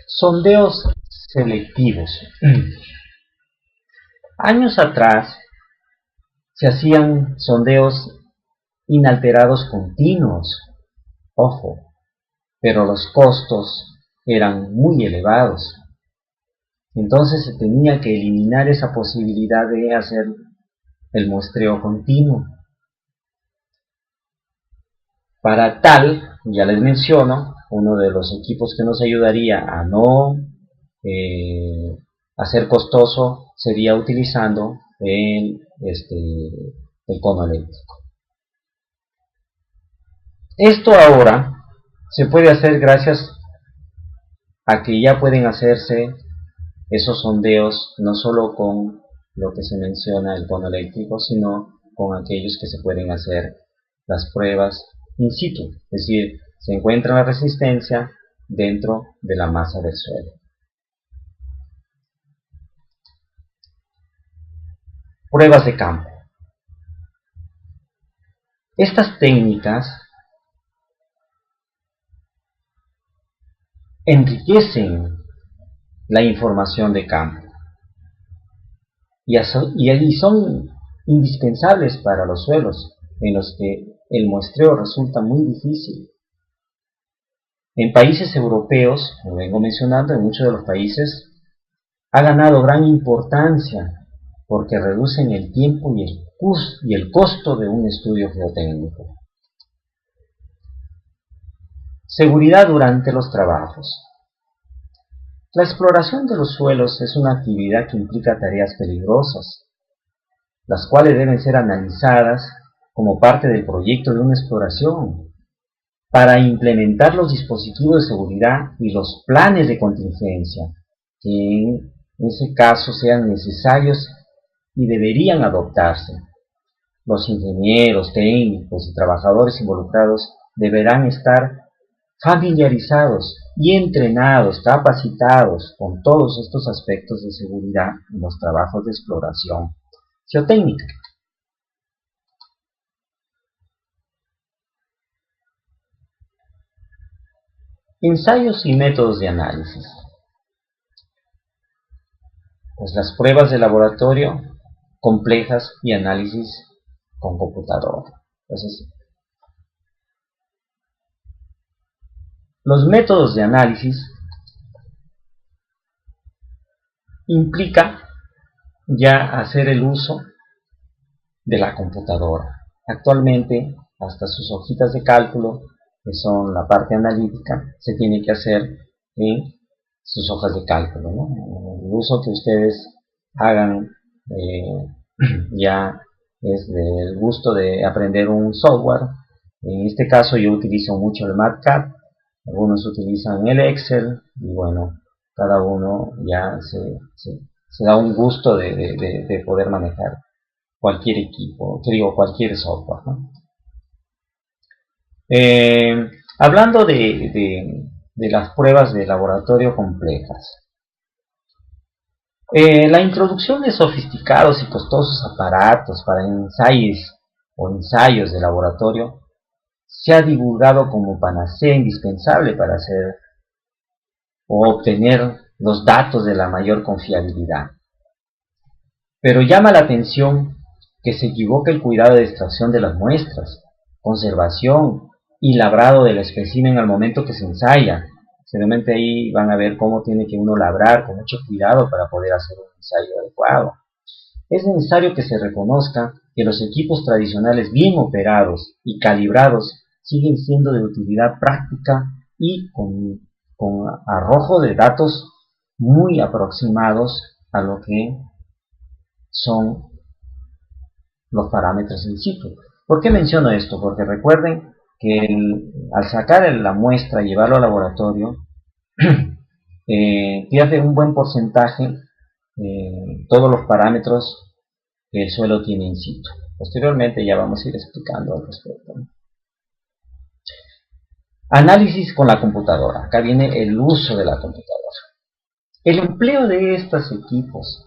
Sondeos selectivos. Años atrás se hacían sondeos inalterados continuos, ojo, pero los costos eran muy elevados. Entonces se tenía que eliminar esa posibilidad de hacer el muestreo continuo. Para tal, ya les menciono, uno de los equipos que nos ayudaría a no hacer costoso sería utilizando el cono eléctrico. Esto ahora se puede hacer gracias a que ya pueden hacerse esos sondeos no solo con lo que se menciona el cono eléctrico, sino con aquellos que se pueden hacer las pruebas in situ, es decir, se encuentra la resistencia dentro de la masa del suelo. Pruebas de campo. Estas técnicas enriquecen la información de campo y son indispensables para los suelos en los que el muestreo resulta muy difícil. En países europeos, como vengo mencionando, en muchos de los países ha ganado gran importancia porque reducen el tiempo y el costo de un estudio geotécnico. Seguridad durante los trabajos. La exploración de los suelos es una actividad que implica tareas peligrosas, las cuales deben ser analizadas como parte del proyecto de una exploración, para implementar los dispositivos de seguridad y los planes de contingencia, que en ese caso sean necesarios y deberían adoptarse. Los ingenieros, técnicos y trabajadores involucrados deberán estar familiarizados y entrenados, capacitados con todos estos aspectos de seguridad en los trabajos de exploración geotécnica. Ensayos y métodos de análisis. Pues las pruebas de laboratorio complejas y análisis con computadora. Entonces, los métodos de análisis implica ya hacer el uso de la computadora. Actualmente, hasta sus hojitas de cálculo, que son la parte analítica, se tiene que hacer en sus hojas de cálculo, ¿no? El uso que ustedes hagan ya es del gusto de aprender un software. En este caso yo utilizo mucho el MATLAB, algunos utilizan el Excel, y bueno, cada uno ya se da un gusto de poder manejar cualquier equipo, cualquier software, ¿no? Hablando de las pruebas de laboratorio complejas. La introducción de sofisticados y costosos aparatos para ensayos de laboratorio se ha divulgado como panacea indispensable para hacer o obtener los datos de la mayor confiabilidad. Pero llama la atención que se equivoca el cuidado de extracción de las muestras, conservación y labrado del espécimen al momento que se ensaya. Seguramente ahí van a ver cómo tiene que uno labrar con mucho cuidado para poder hacer un ensayo adecuado. Es necesario que se reconozca que los equipos tradicionales bien operados y calibrados siguen siendo de utilidad práctica y con arrojo de datos muy aproximados a lo que son los parámetros in situ. ¿Por qué menciono esto? Porque recuerden que al sacar la muestra y llevarlo al laboratorio, pierde un buen porcentaje todos los parámetros que el suelo tiene in situ. Posteriormente ya vamos a ir explicando al respecto. Análisis con la computadora. Acá viene el uso de la computadora. El empleo de estos equipos,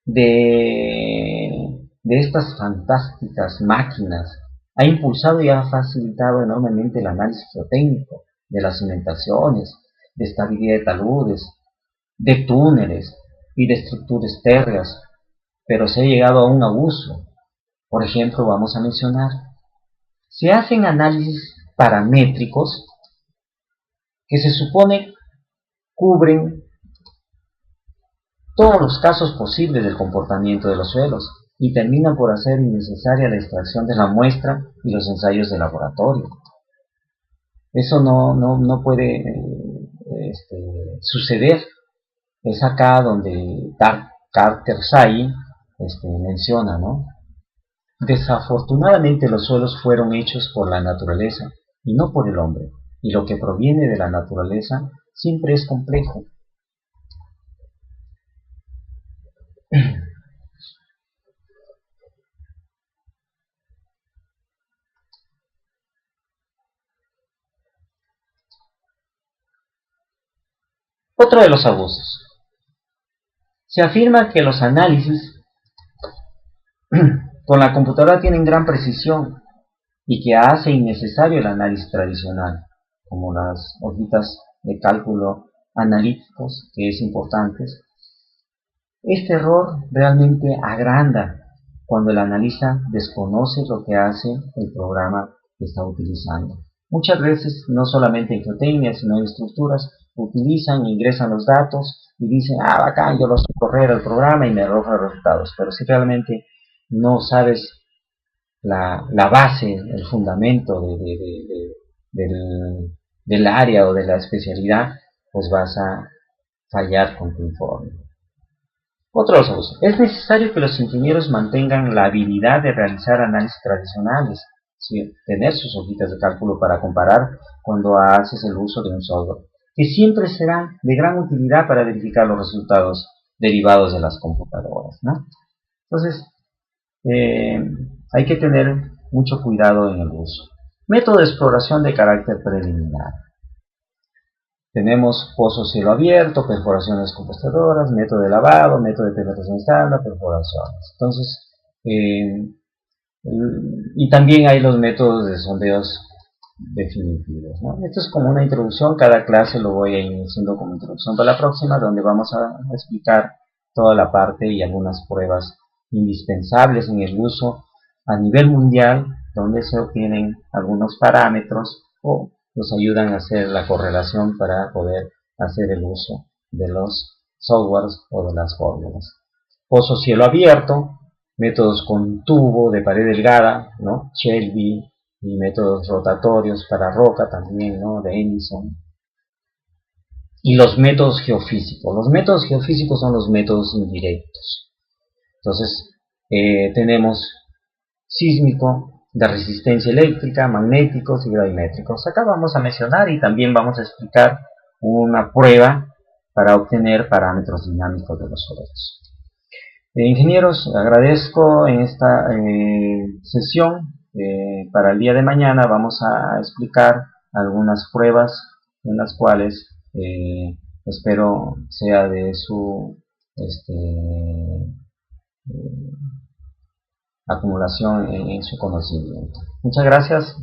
de estas fantásticas máquinas, ha impulsado y ha facilitado enormemente el análisis geotécnico de las cimentaciones, de estabilidad de taludes, de túneles y de estructuras térreas, pero se ha llegado a un abuso. Por ejemplo, vamos a mencionar, se hacen análisis paramétricos que se supone cubren todos los casos posibles del comportamiento de los suelos y terminan por hacer innecesaria la extracción de la muestra y los ensayos de laboratorio. Eso no puede suceder. Es acá donde Carter-Say menciona, ¿no? Desafortunadamente los suelos fueron hechos por la naturaleza y no por el hombre, y lo que proviene de la naturaleza siempre es complejo. Otro de los abusos. Se afirma que los análisis con la computadora tienen gran precisión y que hace innecesario el análisis tradicional, como las hojitas de cálculo analíticos, que es importante. Este error realmente agranda cuando el analista desconoce lo que hace el programa que está utilizando. Muchas veces, no solamente en geotecnia, sino en estructuras, utilizan, ingresan los datos y dicen, ah, bacán, yo lo sé correr al programa y me arroja resultados. Pero si realmente no sabes la base, el fundamento del área o de la especialidad, pues vas a fallar con tu informe. Otros usos. Es necesario que los ingenieros mantengan la habilidad de realizar análisis tradicionales, ¿sí? Tener sus hojitas de cálculo para comparar cuando haces el uso de un software, que siempre serán de gran utilidad para verificar los resultados derivados de las computadoras, ¿no? Entonces, hay que tener mucho cuidado en el uso. Método de exploración de carácter preliminar. Tenemos pozo cielo abierto, perforaciones compostadoras, método de lavado, método de penetración estándar, perforaciones. Entonces, y también hay los métodos de sondeos definitivos, ¿no? Esto es como una introducción, cada clase lo voy a ir haciendo como introducción para la próxima, donde vamos a explicar toda la parte y algunas pruebas indispensables en el uso a nivel mundial, donde se obtienen algunos parámetros o nos ayudan a hacer la correlación para poder hacer el uso de los softwares o de las fórmulas. Pozo cielo abierto, métodos con tubo de pared delgada, ¿no? Shelby, y métodos rotatorios para roca también, ¿no? De Edison. Y los métodos geofísicos. Los métodos geofísicos son los métodos indirectos. Entonces, tenemos sísmico, de resistencia eléctrica, magnéticos y gravimétricos. Acá vamos a mencionar y también vamos a explicar una prueba para obtener parámetros dinámicos de los suelos. Ingenieros, agradezco en esta sesión. Para el día de mañana vamos a explicar algunas pruebas en las cuales espero sea de su acumulación en su conocimiento. Muchas gracias.